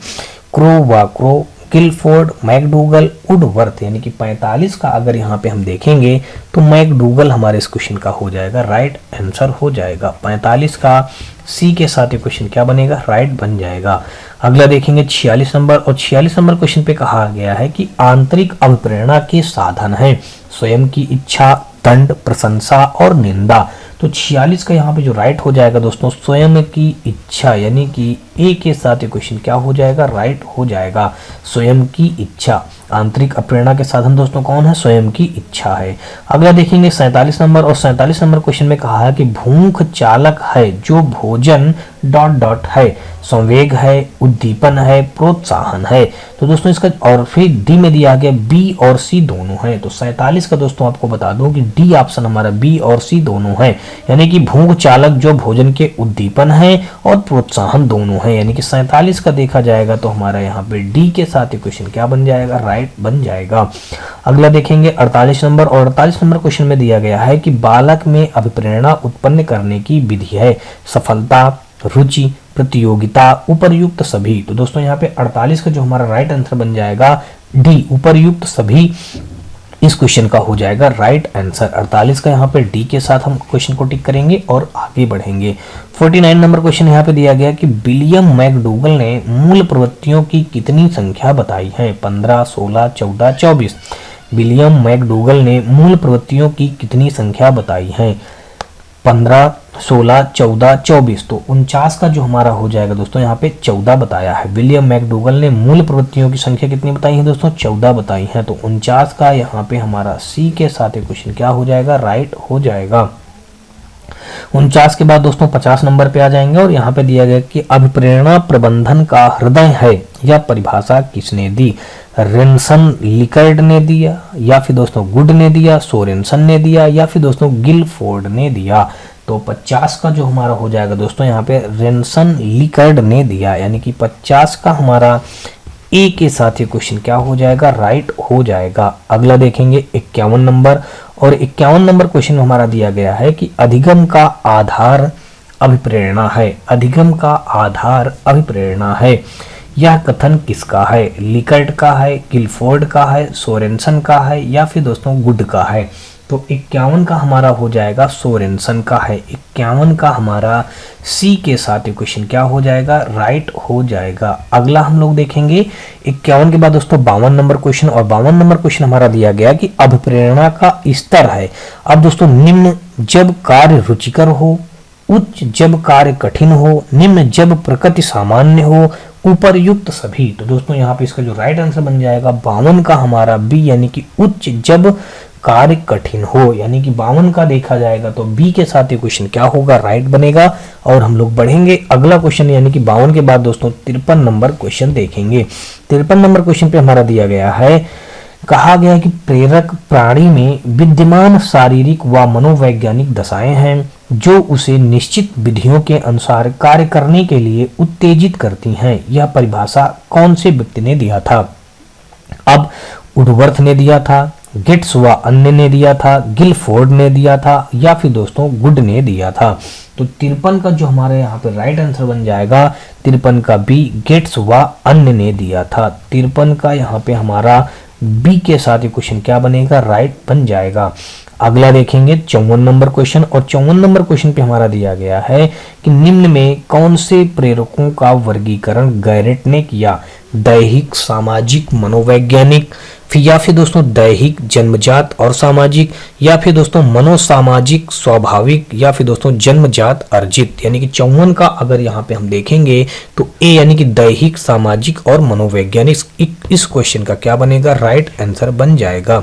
[SPEAKER 1] क्रो, गिलफोर्ड, मैकडूगल, वुडवर्थ। यानी कि 45 का अगर यहाँ पे हम देखेंगे तो मैकडूगल हमारे इस क्वेश्चन का हो जाएगा, राइट आंसर हो जाएगा। 45 का सी के साथ ये क्वेश्चन क्या बनेगा, राइट बन जाएगा। अगला देखेंगे 46 नंबर, और 46 नंबर क्वेश्चन पे कहा गया है कि आंतरिक अभिप्रेरणा के साधन है स्वयं की इच्छा, दंड, प्रशंसा और निंदा। तो 46 का यहाँ पे जो राइट हो जाएगा दोस्तों स्वयं की इच्छा, यानी कि ए के साथ ये क्वेश्चन क्या हो जाएगा, राइट हो जाएगा। स्वयं की इच्छा, आंतरिक अप्रेरणा के साधन दोस्तों कौन है, स्वयं की इच्छा है। अगला देखेंगे 47 नंबर, और 47 नंबर क्वेश्चन में कहा है कि भूख चालक है जो भोजन ... है, संवेग है, उद्दीपन है, प्रोत्साहन है। तो दोस्तों इसका और फिर डी में दिया गया बी और सी दोनों है। तो 47 का दोस्तों आपको बता दूं कि डी ऑप्शन हमारा बी और सी दोनों है, यानी कि भूख चालक जो भोजन के उद्दीपन है और प्रोत्साहन दोनों है। यानी कि 47 का देखा जाएगा तो हमारा यहाँ पे डी के साथ ये क्वेश्चन क्या बन जाएगा, राइट बन जाएगा। अगला देखेंगे 48 नंबर, और 48 नंबर क्वेश्चन में दिया गया है कि बालक में अभिप्रेरणा उत्पन्न करने की विधि है सफलता, रुचि, प्रतियोगिता, उपर्युक्त सभी। तो दोस्तों यहाँ पे 48 का जो हमारा राइट आंसर बन जाएगा डी, उपर्युक्त सभी इस क्वेश्चन का हो जाएगा राइट आंसर। 48 का यहाँ पे डी के साथ हम क्वेश्चन को टिक करेंगे और आगे बढ़ेंगे। 49 नंबर क्वेश्चन यहाँ पे दिया गया कि विलियम मैकडूगल ने मूल प्रवृत्तियों की कितनी संख्या बताई है, 15, 16, 14, 24। विलियम मैकडूगल ने मूल प्रवृत्तियों की कितनी संख्या बताई है, 15, 16, 14, 24। तो 49 का जो हमारा हो जाएगा दोस्तों यहाँ पे 14 बताया है। विलियम मैकडूगल ने मूल प्रवृत्तियों की संख्या कितनी बताई है दोस्तों, 14 बताई है। तो 49 का यहाँ पे हमारा सी के साथ क्वेश्चन क्या हो जाएगा, राइट हो जाएगा। 49 के बाद दोस्तों 50 नंबर पे आ जाएंगे, और यहाँ पे दिया गया कि अभिप्रेरणा प्रबंधन का हृदय है, यह परिभाषा किसने दी, रेनसन लिकर्ड ने दिया, या फिर दोस्तों गुड ने दिया, सोरेनसन ने दिया, या फिर दोस्तों गिलफोर्ड ने दिया। तो 50 का जो हमारा हो जाएगा दोस्तों यहाँ पे रेनसन लिकर्ड ने दिया, यानी कि 50 का हमारा ए के साथ ये क्वेश्चन क्या हो जाएगा, राइट हो जाएगा। अगला देखेंगे 51 नंबर, और 51 नंबर क्वेश्चन में हमारा दिया गया है कि अधिगम का आधार अभिप्रेरणा है, अधिगम का आधार अभिप्रेरणा है। यह कथन किसका है, लिकर्ट का है, गिलफोर्ड का है, सोरेनसन का है, या फिर दोस्तों गुड का है। तो 51 का हमारा हो जाएगा सोरेनसन का है। 51 का हमारा सी के साथ क्वेश्चन क्या हो जाएगा, राइट हो जाएगा। अगला हम लोग देखेंगे 51 के बाद दोस्तों 52 नंबर क्वेश्चन, और 52 नंबर क्वेश्चन हमारा दिया गया कि अभिप्रेरणा का स्तर है। अब दोस्तों निम्न जब कार्य रुचिकर हो, उच्च जब कार्य कठिन हो, निम्न जब प्रकृति सामान्य हो, उपर्युक्त सभी। तो दोस्तों यहाँ पे इसका जो राइट आंसर बन जाएगा 52 का हमारा बी, यानी कि उच्च जब कार्य कठिन हो। यानी कि 52 का देखा जाएगा तो बी के साथ ये क्वेश्चन क्या होगा, राइट बनेगा। और हम लोग बढ़ेंगे अगला क्वेश्चन, यानी कि 52 के बाद दोस्तों 53 नंबर क्वेश्चन देखेंगे। 53 नंबर क्वेश्चन पे हमारा दिया गया है, कहा गया है कि प्रेरक प्राणी में विद्यमान शारीरिक व मनोवैज्ञानिक दशाएं हैं जो उसे निश्चित विधियों के अनुसार कार्य करने के लिए उत्तेजित करती हैं। यह परिभाषा कौन से व्यक्ति ने दिया था? अब वुडवर्थ ने दिया था, गेट्स व अन्य ने दिया था, गिलफोर्ड ने दिया था, या फिर दोस्तों गुड ने दिया था। तो 53 का जो हमारे यहाँ पे राइट आंसर बन जाएगा 53 का बी, गेट्स व अन्य ने दिया था। 53 का यहाँ पे हमारा बी के साथ ये क्वेश्चन क्या बनेगा, राइट बन जाएगा। अगला देखेंगे 54 नंबर क्वेश्चन, और 54 नंबर क्वेश्चन पे हमारा दिया गया है कि निम्न में कौन से प्रेरकों का वर्गीकरण गैरेट ने किया, दैहिक, सामाजिक, मनोवैज्ञानिक, या फिर दोस्तों दैहिक, जन्मजात और सामाजिक, या फिर दोस्तों मनोसामाजिक, स्वाभाविक, या फिर दोस्तों जन्मजात अर्जित। यानी कि 54 का अगर यहाँ पे हम देखेंगे तो ए यानी कि दैहिक, सामाजिक और मनोवैज्ञानिक, इस क्वेश्चन का क्या बनेगा, राइट आंसर बन जाएगा।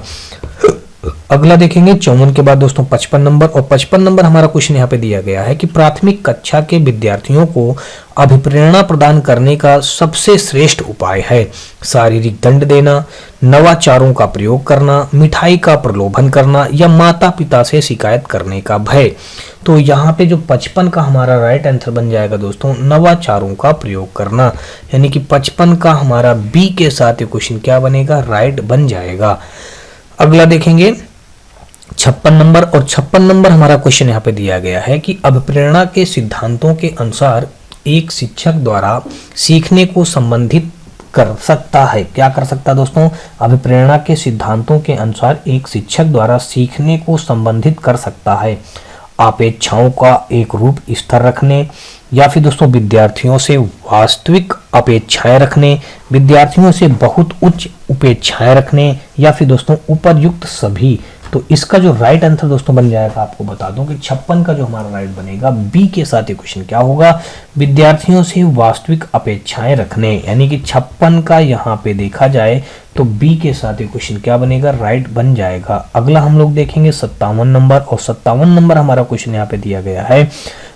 [SPEAKER 1] अगला देखेंगे 54 के बाद दोस्तों 55 नंबर, और 55 नंबर हमारा क्वेश्चन यहाँ पे दिया गया है कि प्राथमिक कक्षा के विद्यार्थियों को अभिप्रेरणा प्रदान करने का सबसे श्रेष्ठ उपाय है शारीरिक दंड देना, नवाचारों का प्रयोग करना, मिठाई का प्रलोभन करना, या माता पिता से शिकायत करने का भय। तो यहाँ पे जो 55 का हमारा राइट आंसर बन जाएगा दोस्तों नवाचारों का प्रयोग करना, यानी कि 55 का हमारा बी के साथ ये क्वेश्चन क्या बनेगा, राइट बन जाएगा। अगला देखेंगे 56 नंबर, और 56 नंबर हमारा क्वेश्चन यहाँ पे दिया गया है कि अभिप्रेरणा के सिद्धांतों के अनुसार एक शिक्षक द्वारा सीखने को संबंधित कर सकता है, क्या कर सकता है दोस्तों, अभिप्रेरणा के सिद्धांतों के अनुसार एक शिक्षक द्वारा सीखने को संबंधित कर सकता है अपेक्षाओं का एक रूप स्तर रखने, या फिर दोस्तों विद्यार्थियों से वास्तविक अपेक्षाएं रखने, विद्यार्थियों से बहुत उच्च अपेक्षाएं रखने, या फिर दोस्तों उपर्युक्त सभी। तो इसका जो राइट आंसर दोस्तों बन जाएगा, आपको बता दूं कि 56 का जो हमारा राइट बनेगा बी के साथ ये क्वेश्चन क्या होगा, विद्यार्थियों से वास्तविक अपेक्षाएं रखने, यानी कि 56 का यहाँ पे देखा जाए तो बी के साथ ये क्वेश्चन क्या बनेगा, राइट बन जाएगा। अगला हम लोग देखेंगे 57 नंबर, और 57 नंबर हमारा क्वेश्चन यहाँ पे दिया गया है,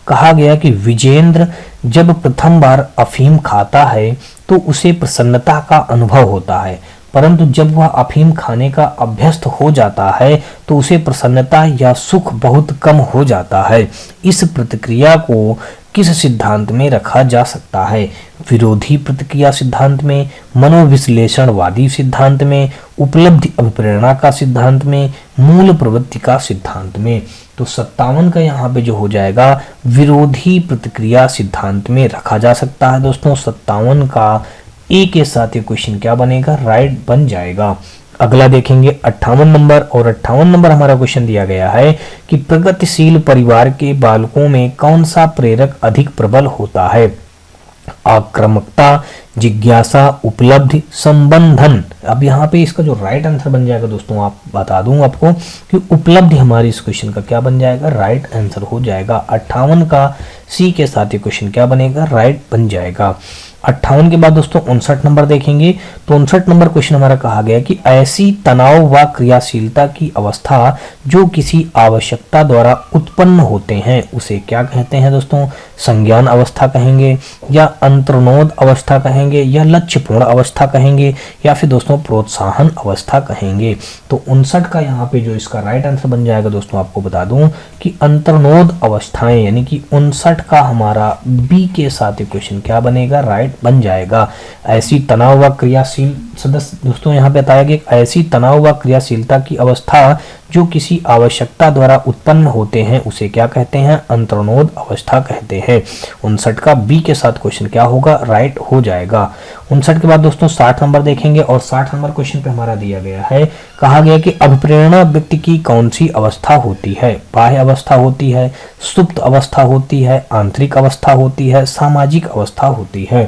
[SPEAKER 1] कहा गया कि विजेंद्र जब प्रथम बार अफीम खाता है तो उसे प्रसन्नता का अनुभव होता है, परंतु जब वह अफीम खाने का अभ्यस्त हो जाता है तो उसे प्रसन्नता या सुख बहुत कम हो जाता है। इस प्रतिक्रिया को किस सिद्धांत में रखा जा सकता है, विरोधी प्रतिक्रिया सिद्धांत में, मनोविश्लेषणवादी सिद्धांत में, उपलब्धि अभिप्रेरणा का सिद्धांत में, मूल प्रवृत्ति का सिद्धांत में। तो 57 का यहाँ पे जो हो जाएगा विरोधी प्रतिक्रिया सिद्धांत में रखा जा सकता है दोस्तों। 57 का ए के साथ ये क्वेश्चन क्या बनेगा, राइट बन जाएगा। अगला देखेंगे 58 नंबर, और 58 नंबर हमारा क्वेश्चन दिया गया है कि प्रगतिशील परिवार के बालकों में कौन सा प्रेरक अधिक प्रबल होता है, आक्रामकता, जिज्ञासा, उपलब्धि, संबंधन। अब यहाँ पे इसका जो राइट आंसर बन जाएगा दोस्तों, आप बता दूं आपको कि उपलब्धि हमारी इस क्वेश्चन का क्या बन जाएगा, राइट आंसर हो जाएगा। 58 का सी के साथ ये क्वेश्चन क्या बनेगा, राइट बन जाएगा। 58 के बाद दोस्तों 59 नंबर देखेंगे, तो 59 नंबर क्वेश्चन हमारा कहा गया कि ऐसी तनाव व क्रियाशीलता की अवस्था जो किसी आवश्यकता द्वारा उत्पन्न होते हैं उसे क्या कहते हैं दोस्तों, संज्ञान अवस्था कहेंगे, या अंतर्नोद अवस्था कहेंगे, या लक्ष्यपूर्ण अवस्था कहेंगे, या फिर दोस्तों प्रोत्साहन अवस्था कहेंगे। तो 59 का यहाँ पे जो इसका राइट आंसर बन जाएगा दोस्तों, आपको बता दूं कि अंतर्नोद अवस्थाएं, यानी कि 59 का हमारा बी के साथ क्वेश्चन क्या बनेगा, राइट बन जाएगा। ऐसी तनाव व क्रियाशील सदस्य दोस्तों यहाँ पे बताया गया, ऐसी तनाव व क्रियाशीलता की अवस्था जो किसी आवश्यकता द्वारा उत्पन्न होते हैं उसे क्या कहते हैं, अंतर्नोद अवस्था कहते हैं। 59 का बी के साथ क्वेश्चन क्या होगा, राइट हो जाएगा। 59 के बाद दोस्तों 60 नंबर देखेंगे, और 60 नंबर क्वेश्चन पे हमारा दिया गया है, कहा गया कि अभिप्रेरणा व्यक्ति की कौन सी अवस्था होती है, बाह्य अवस्था होती है, सुप्त अवस्था होती है, आंतरिक अवस्था होती है, सामाजिक अवस्था होती है।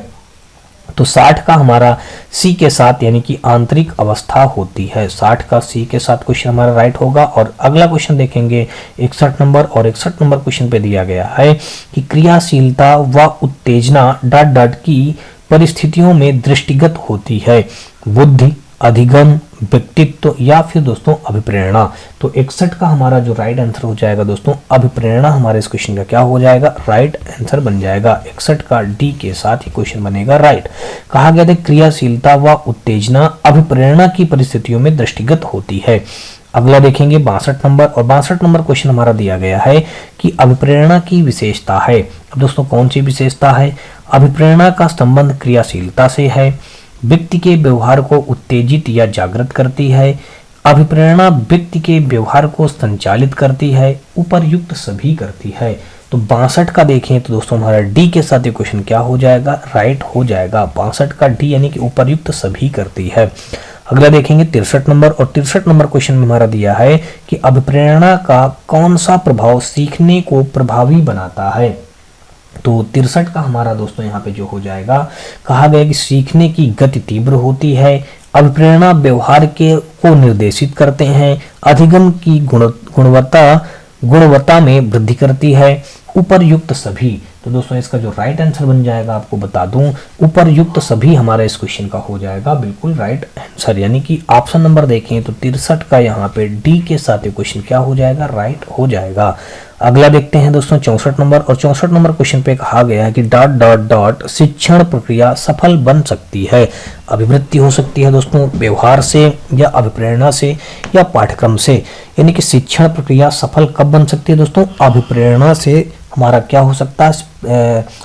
[SPEAKER 1] तो 60 का हमारा सी के साथ यानी कि आंतरिक अवस्था होती है। 60 का सी के साथ क्वेश्चन हमारा राइट होगा। और अगला क्वेश्चन देखेंगे 61 नंबर, और 61 नंबर क्वेश्चन पे दिया गया है कि क्रियाशीलता व उत्तेजना डॉट डॉट की परिस्थितियों में दृष्टिगत होती है, बुद्धि, अधिगम, व्यक्तित्व, या फिर दोस्तों अभिप्रेरणा। तो 61 का हमारा जो राइट आंसर हो जाएगा दोस्तों अभिप्रेरणा, हमारे इस क्वेश्चन का क्या हो जाएगा, राइट आंसर बन जाएगा। 61 का डी के साथ ही क्वेश्चन बनेगा राइट। कहा गया था क्रियाशीलता व उत्तेजना अभिप्रेरणा की परिस्थितियों में दृष्टिगत होती है। अगला देखेंगे 62 नंबर, और 62 नंबर क्वेश्चन हमारा दिया गया है कि अभिप्रेरणा की विशेषता है। अब दोस्तों कौन सी विशेषता है, अभिप्रेरणा का संबंध क्रियाशीलता से है, व्यक्ति के व्यवहार को उत्तेजित या जागृत करती है, अभिप्रेरणा व्यक्ति के व्यवहार को संचालित करती है, उपर्युक्त सभी करती है। तो 62 का देखें तो दोस्तों हमारा डी के साथ ये क्वेश्चन क्या हो जाएगा, राइट हो जाएगा। 62 का डी यानी कि उपर्युक्त सभी करती है। अगला देखेंगे 63 नंबर, और 63 नंबर क्वेश्चन में हमारा दिया है कि अभिप्रेरणा का कौन सा प्रभाव सीखने को प्रभावी बनाता है। तो 63 का हमारा दोस्तों यहाँ पे जो हो जाएगा, कहा गया कि सीखने की गति तीव्र होती है, अभिप्रेरणा व्यवहार के को निर्देशित करते हैं, अधिगम की गुणवत्ता में वृद्धि करती है, उपरयुक्त सभी। तो दोस्तों इसका जो राइट आंसर बन जाएगा आपको बता दूं, उपरयुक्त सभी हमारा इस क्वेश्चन का हो जाएगा बिल्कुल राइट आंसर, यानी कि ऑप्शन नंबर देखें तो 63 का यहाँ पे डी के साथ ये क्वेश्चन क्या हो जाएगा, राइट हो जाएगा। अगला देखते हैं दोस्तों 64 नंबर, और 64 नंबर क्वेश्चन पे कहा गया है कि डॉट डॉट डॉट शिक्षण प्रक्रिया सफल बन सकती है। अभिवृत्ति हो सकती है दोस्तों व्यवहार से या अभिप्रेरणा से या पाठ्यक्रम से, यानी कि शिक्षण प्रक्रिया सफल कब बन सकती है दोस्तों, अभिप्रेरणा से हमारा क्या हो सकता है,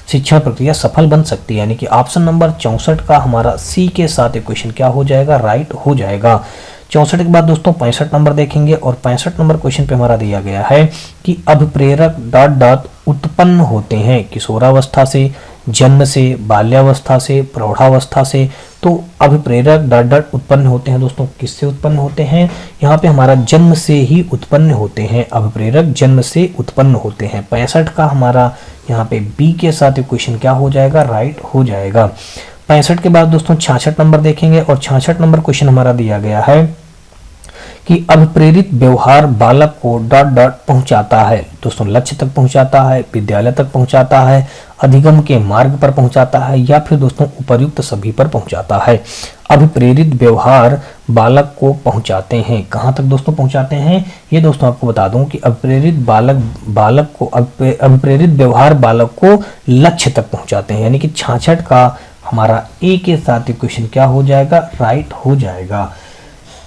[SPEAKER 1] शिक्षण प्रक्रिया सफल बन सकती है, यानी कि ऑप्शन नंबर 64 का हमारा सी के साथ एक क्वेश्चन क्या हो जाएगा, राइट हो जाएगा। 64 के बाद दोस्तों 65 नंबर देखेंगे, और 65 नंबर क्वेश्चन पे हमारा दिया गया है कि अभिप्रेरक डॉट डॉट उत्पन्न होते हैं किशोरावस्था से, जन्म से, बाल्यावस्था से, प्रौढ़ावस्था से। तो अभिप्रेरक डॉट डॉट उत्पन्न होते हैं दोस्तों किससे उत्पन्न होते हैं, यहाँ पे हमारा जन्म से ही उत्पन्न होते हैं, अभिप्रेरक जन्म से उत्पन्न होते हैं। 65 का हमारा यहाँ पे बी के साथ क्वेश्चन क्या हो जाएगा, राइट हो जाएगा। 65 के बाद दोस्तों 66 नंबर देखेंगे, और 66 नंबर क्वेश्चन हमारा दिया गया है कि अभिप्रेरित व्यवहार बालक को डॉट डॉट पहुंचाता है दोस्तों, लक्ष्य तक पहुंचाता है, विद्यालय तक पहुंचाता है, अधिगम के मार्ग पर पहुंचाता है, या फिर दोस्तों उपर्युक्त सभी पर पहुंचाता है। अभिप्रेरित व्यवहार बालक को पहुंचाते हैं, कहां तक दोस्तों पहुंचाते हैं, ये दोस्तों आपको बता दूं कि अभिप्रेरित व्यवहार बालक को लक्ष्य तक पहुंचाते हैं, यानी कि 66 का हमारा ए के साथ क्वेश्चन क्या हो जाएगा, राइट हो जाएगा।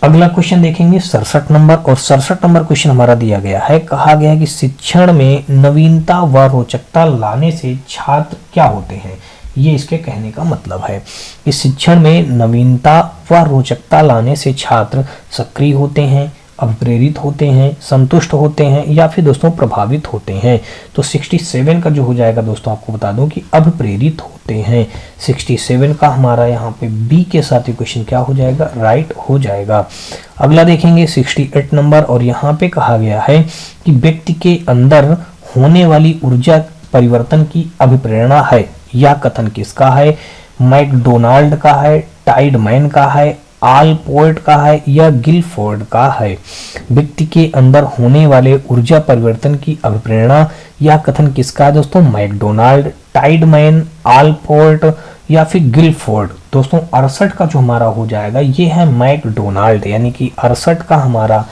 [SPEAKER 1] अगला क्वेश्चन देखेंगे 67 नंबर, और 67 नंबर क्वेश्चन हमारा दिया गया है, कहा गया है कि शिक्षण में नवीनता व रोचकता लाने से छात्र क्या होते हैं। ये इसके कहने का मतलब है कि शिक्षण में नवीनता व रोचकता लाने से छात्र सक्रिय होते हैं, अभिप्रेरित होते हैं, संतुष्ट होते हैं, या फिर दोस्तों प्रभावित होते हैं। तो 67 का जो हो जाएगा दोस्तों आपको बता दूं कि अभिप्रेरित होते हैं। 67 का हमारा यहाँ पे बी के साथ क्वेश्चन क्या हो जाएगा, राइट हो जाएगा। अगला देखेंगे 68 नंबर, और यहाँ पे कहा गया है कि व्यक्ति के अंदर होने वाली ऊर्जा परिवर्तन की अभिप्रेरणा है। यह कथन किसका है, मैकडोनाल्ड का है, टाइडमैन का है, आलपोर्ट का है, या गिलफोर्ड का है। व्यक्ति के अंदर होने वाले ऊर्जा परिवर्तन की अभिप्रेरणा, यह कथन किसका है दोस्तों, मैकडोनाल्ड, टाइडमैन, आलपोर्ट या फिर गिलफोर्ड। दोस्तों 68 का जो हमारा हो जाएगा ये है मैकडोनाल्ड, यानी कि 68 का हमारा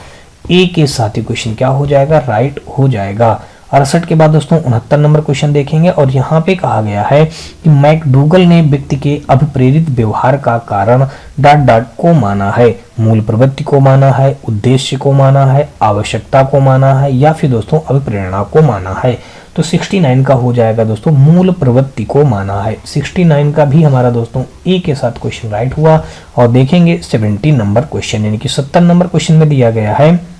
[SPEAKER 1] ए के साथ ही क्वेश्चन क्या हो जाएगा, राइट हो जाएगा। 68 के बाद दोस्तों 69 नंबर क्वेश्चन देखेंगे, और यहाँ पे कहा गया है कि मैकडूगल ने व्यक्ति के अभिप्रेरित व्यवहार का कारण डॉट डॉट को माना है, मूल प्रवृत्ति को माना है, उद्देश्य को माना है, आवश्यकता को माना है, या फिर दोस्तों अभिप्रेरणा को माना है। तो 69 का हो जाएगा दोस्तों मूल प्रवृत्ति को माना है। 69 का भी हमारा दोस्तों ए के साथ क्वेश्चन राइट हुआ। और देखेंगे 70 नंबर क्वेश्चन, यानी कि 70 नंबर क्वेश्चन में दिया गया है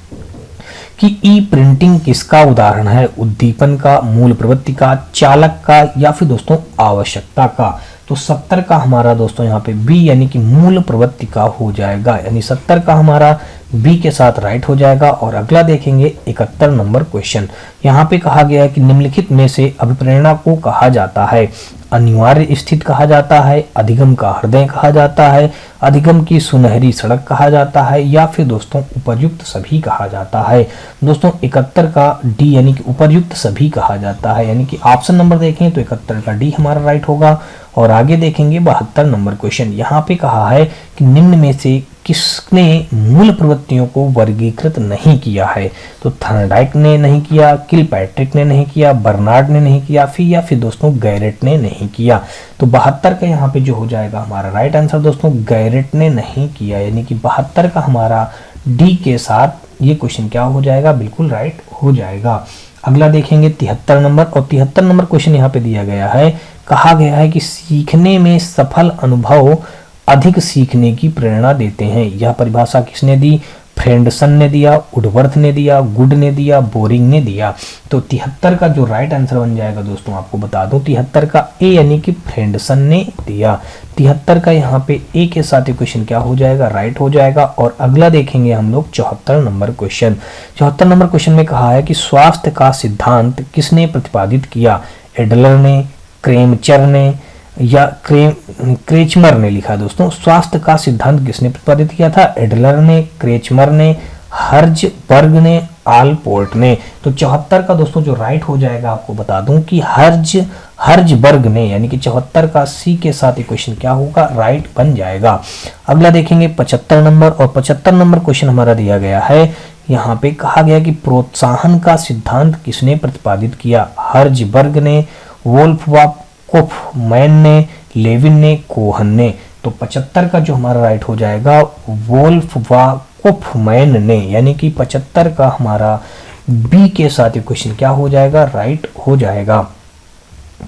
[SPEAKER 1] कि ई प्रिंटिंग किसका उदाहरण है, उद्दीपन का, मूल प्रवृत्ति का, चालक का, या फिर दोस्तों आवश्यकता का। तो 70 का हमारा दोस्तों यहाँ पे बी यानी कि मूल प्रवृत्ति का हो जाएगा, यानी 70 का हमारा बी के साथ राइट हो जाएगा। और अगला देखेंगे 71 नंबर क्वेश्चन। यहाँ पे कहा गया है कि निम्नलिखित में से अभिप्रेरणा को कहा जाता है, अनिवार्य स्थिति कहा जाता है, अधिगम का हृदय कहा जाता है, अधिगम की सुनहरी सड़क कहा जाता है, या फिर दोस्तों उपर्युक्त सभी कहा जाता है। दोस्तों 71 का डी यानी कि उपर्युक्त सभी कहा जाता है, यानी कि ऑप्शन नंबर देखें तो 71 का डी हमारा राइट होगा। और आगे देखेंगे 72 नंबर क्वेश्चन। यहाँ पे कहा है कि निम्न में से किसने मूल प्रवृत्तियों को वर्गीकृत नहीं किया है। तो थर्नडाइक ने नहीं किया, किलपैट्रिक ने नहीं किया, बर्नार्ड ने नहीं किया, या फिर दोस्तों गैरेट ने नहीं किया। तो 72 का यहाँ पे जो हो जाएगा हमारा राइट आंसर दोस्तों गैरेट ने नहीं किया, यानी कि 72 का हमारा डी के साथ ये क्वेश्चन क्या हो जाएगा, बिल्कुल राइट हो जाएगा। अगला देखेंगे 73 नंबर। और 73 नंबर क्वेश्चन यहाँ पे दिया गया है, कहा गया है कि सीखने में सफल अनुभव अधिक सीखने की प्रेरणा देते हैं। यह परिभाषा किसने दी, फ्रेंडसन ने दिया, वुडवर्थ ने दिया, गुड ने दिया, बोरिंग ने दिया। तो 73 का जो राइट आंसर बन जाएगा दोस्तों, आपको बता दूं 73 का ए यानी कि फ्रेंडसन ने दिया। 73 का यहाँ पे ए के साथ क्वेश्चन क्या हो जाएगा, राइट हो जाएगा। और अगला देखेंगे हम लोग 74 नंबर क्वेश्चन। 74 नंबर क्वेश्चन में कहा है कि स्वास्थ्य का सिद्धांत किसने प्रतिपादित किया, एडलर ने, क्रेमचर ने या क्रेचमर ने लिखा दोस्तों। स्वास्थ्य का सिद्धांत किसने प्रतिपादित किया था, एडलर ने, क्रेचमर ने, हर्जबर्ग ने, आलपोर्ट ने। तो 74 का दोस्तों जो राइट हो जाएगा, आपको बता दूं कि हर्जबर्ग ने, यानी कि 74 का सी के साथ क्वेश्चन क्या होगा, राइट बन जाएगा। अगला देखेंगे 75 नंबर, और 75 नंबर क्वेश्चन हमारा दिया गया है। यहाँ पे कहा गया कि प्रोत्साहन का सिद्धांत किसने प्रतिपादित किया, हर्जबर्ग ने, वोल्फवाकोफमैन ने, लेविन ने, कोहन ने। तो 75 का जो हमारा राइट हो जाएगा वोल्फवाकोफमैन ने, यानी कि 75 का हमारा बी के साथ क्वेश्चन क्या हो जाएगा, राइट हो जाएगा।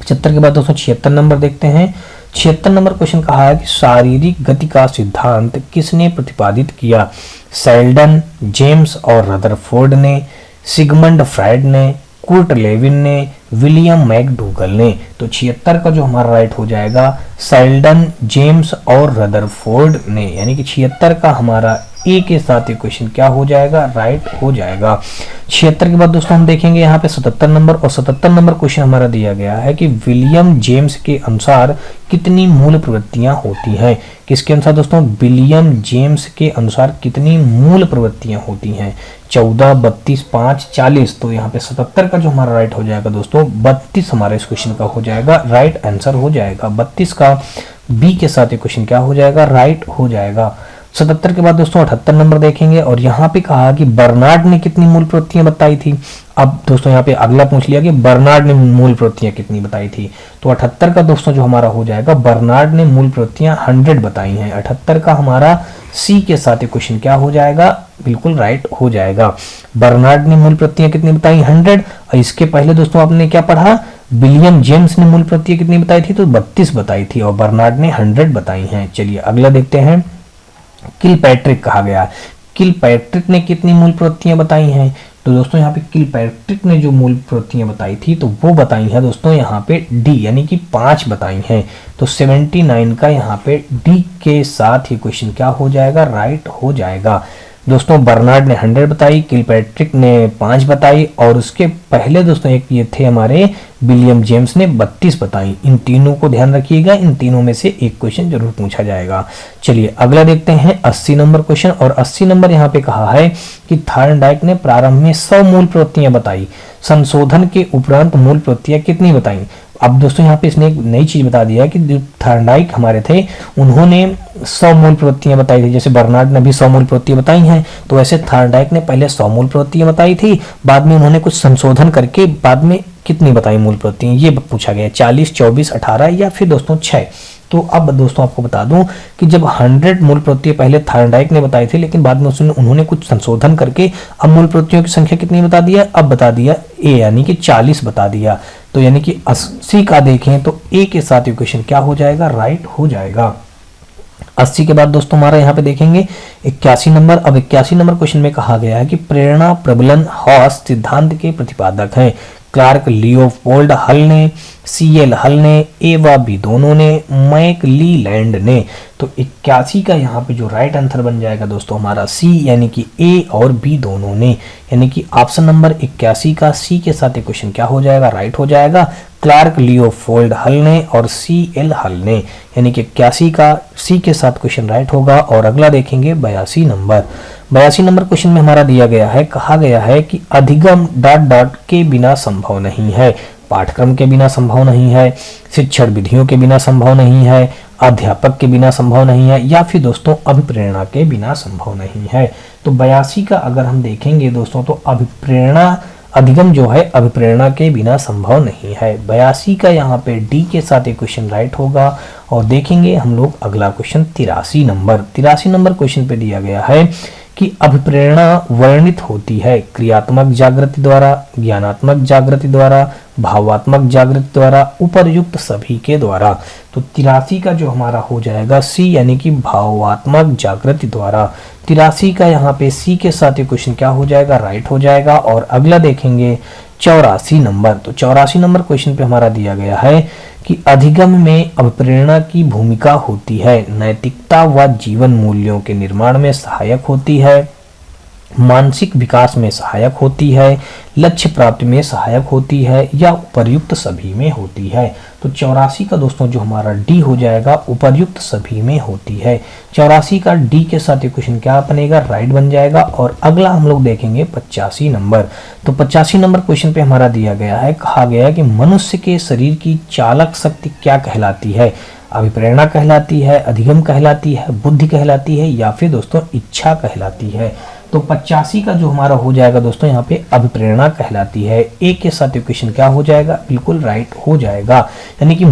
[SPEAKER 1] 75 के बाद दोस्तों 76 नंबर देखते हैं। 76 नंबर क्वेश्चन कहा है कि शारीरिक गति का सिद्धांत किसने प्रतिपादित किया, सेल्डन, जेम्स और रदरफोर्ड ने, सिगमंड फ्राइड ने, कुर्ट लेविन ने, विलियम मैकडूगल ने। तो 76 का जो हमारा राइट हो जाएगा सेल्डन, जेम्स और रदरफोर्ड ने, यानी कि 76 का हमारा ए के साथ ये क्वेश्चन क्या हो जाएगा, राइट हो जाएगा। 76 के बाद दोस्तों हम देखेंगे यहाँ पे 77 नंबर, और 77 नंबर क्वेश्चन हमारा दिया गया है कि विलियम जेम्स के अनुसार कितनी मूल प्रवृत्तियां होती हैं। किसके अनुसार दोस्तों, विलियम जेम्स के अनुसार कितनी मूल प्रवृत्तियां होती हैं, 14, 32, 5, 40। तो यहाँ पे 77 का जो हमारा राइट हो जाएगा दोस्तों 32 हमारे इस क्वेश्चन का हो जाएगा, राइट आंसर हो जाएगा। 32 का बी के साथ ये क्वेश्चन क्या हो जाएगा, राइट हो जाएगा। 77 के बाद दोस्तों 78 नंबर देखेंगे, और यहाँ पे कहा कि बर्नार्ड ने कितनी मूल प्रवृत्तियां बताई थी। अब दोस्तों यहाँ पे अगला पूछ लिया कि बर्नार्ड ने मूल प्रवृत्तियां कितनी बताई थी। तो 78 का दोस्तों जो हमारा हो जाएगा, बर्नार्ड ने मूल प्रवृत्तियां 100 बताई हैं। 78 का हमारा सी के साथ क्वेश्चन क्या हो जाएगा, बिल्कुल राइट हो जाएगा। बर्नार्ड ने मूल प्रवृत्तियां कितनी बताई, 100। और इसके पहले दोस्तों आपने क्या पढ़ा, विलियम जेम्स ने मूल प्रवृत्तियां कितनी बताई थी, तो 32 बताई थी, और बर्नार्ड ने 100 बताई हैं। चलिए अगला देखते हैं। किलपैट्रिक कहा गया, किलपैट्रिक ने कितनी मूल प्रवृत्तियां बताई हैं। तो दोस्तों यहाँ पे किलपैट्रिक ने जो मूल प्रवृत्तियां बताई थी, तो वो बताई हैं दोस्तों यहाँ पे डी, यानी कि 5 बताई हैं। तो 79 का यहाँ पे डी के साथ ये क्वेश्चन क्या हो जाएगा, राइट हो जाएगा। दोस्तों बर्नार्ड ने 100 बताई, किलपैट्रिक ने 5 बताई, और उसके पहले दोस्तों एक ये थे हमारे विलियम जेम्स ने 32 बताई। इन तीनों को ध्यान रखिएगा, इन तीनों में से एक क्वेश्चन जरूर पूछा जाएगा। चलिए अगला देखते हैं 80 नंबर क्वेश्चन, और 80 नंबर यहाँ पे कहा है कि थॉर्नडाइक ने प्रारंभ में 100 मूल प्रवृत्तियां बताई, संशोधन के उपरांत मूल प्रवृत्तियां कितनी बताई। अब दोस्तों यहाँ पे इसने एक नई चीज बता दिया कि जो थॉर्नडाइक हमारे थे उन्होंने 100 मूल प्रवृत्तियां बताई थी, जैसे बर्नार्ड ने भी 100 मूल प्रवृत्तियां बताई हैं। तो वैसे थॉर्नडाइक ने पहले 100 मूल प्रवृत्तियां बताई थी, बाद में उन्होंने कुछ संशोधन करके बाद में कितनी बताई मूल प्रवृत्तियां, ये पूछा गया, 40, 24, 18 या फिर दोस्तों 6। तो अब दोस्तों आपको बता दूं कि जब 100 मूल प्रवृत्तियां पहले थॉर्नडाइक ने बताई थी, लेकिन बाद में उन्होंने कुछ संशोधन करके अब मूल प्रवृत्तियों की संख्या कितनी बता दिया, अब बता दिया ए, यानी कि 40 बता दिया। तो यानी कि 80 का देखें तो ए के साथ इक्वेशन क्या हो जाएगा, राइट हो जाएगा। 80 के बाद दोस्तों हमारा यहाँ पे देखेंगे 81 नंबर। अब 81 नंबर क्वेश्चन में कहा गया है कि प्रेरणा प्रबलन हॉस सिद्धांत के प्रतिपादक हैं क्लार्क लियोपोल्ड हल ने, सीएल हल ने, एवा बी दोनों ने, मैकलीलैंड ने। तो 81 का यहाँ पे जो राइट आंसर बन जाएगा दोस्तों हमारा सी, यानी कि ए और बी दोनों ने, यानी कि ऑप्शन नंबर 81 का सी के साथ क्वेश्चन क्या हो जाएगा, राइट हो जाएगा। क्लार्क लियोपोल्ड हल ने और सीएल हल ने, यानी कि 81 का सी के साथ क्वेश्चन राइट होगा। और अगला देखेंगे 82 नंबर। 82 नंबर क्वेश्चन में हमारा दिया गया है, कहा गया है कि अधिगम ... के बिना संभव नहीं है, पाठ्यक्रम के बिना संभव नहीं है, शिक्षण विधियों के बिना संभव नहीं है, अध्यापक के बिना संभव नहीं है, या फिर दोस्तों अभिप्रेरणा के बिना संभव नहीं है। तो 82 का अगर हम देखेंगे दोस्तों तो अधिगम जो है अभिप्रेरणा के बिना संभव नहीं है। 82 का यहाँ पे डी के साथ एक क्वेश्चन राइट होगा। और देखेंगे हम लोग अगला क्वेश्चन 83 नंबर। 83 नंबर क्वेश्चन पे दिया गया है कि अभिप्रेरणा वर्णित होती है क्रियात्मक जागृति द्वारा, ज्ञानात्मक जागृति द्वारा, भावात्मक जागृति द्वारा, उपर्युक्त सभी के द्वारा। तो 83 का जो हमारा हो जाएगा सी, यानी कि भावात्मक जागृति द्वारा। 83 का यहाँ पे सी के साथ ये क्वेश्चन क्या हो जाएगा, राइट हो जाएगा। और अगला देखेंगे 84 नंबर। तो 84 नंबर क्वेश्चन पे हमारा दिया गया है कि अधिगम में अभिप्रेरणा की भूमिका होती है, नैतिकता व जीवन मूल्यों के निर्माण में सहायक होती है, मानसिक विकास में सहायक होती है, लक्ष्य प्राप्ति में सहायक होती है, या उपर्युक्त सभी में होती है। तो 84 का दोस्तों जो हमारा डी हो जाएगा उपर्युक्त सभी में होती है। 84 का डी के साथ ये क्वेश्चन क्या बनेगा, राइट बन जाएगा। और अगला हम लोग देखेंगे 85 नंबर। तो 85 नंबर क्वेश्चन पे हमारा दिया गया है, कहा गया है कि मनुष्य के शरीर की चालक शक्ति क्या कहलाती है, अभिप्रेरणा कहलाती है, अधिगम कहलाती है, बुद्धि कहलाती है, या फिर दोस्तों इच्छा कहलाती है। तो 85 का जो हमारा हो जाएगा दोस्तों यहाँ पे अभिप्रेरणा कहलाती है। ए के साथ क्वेश्चन क्या हो जाएगा, बिल्कुल राइट हो जाएगा। यानी कि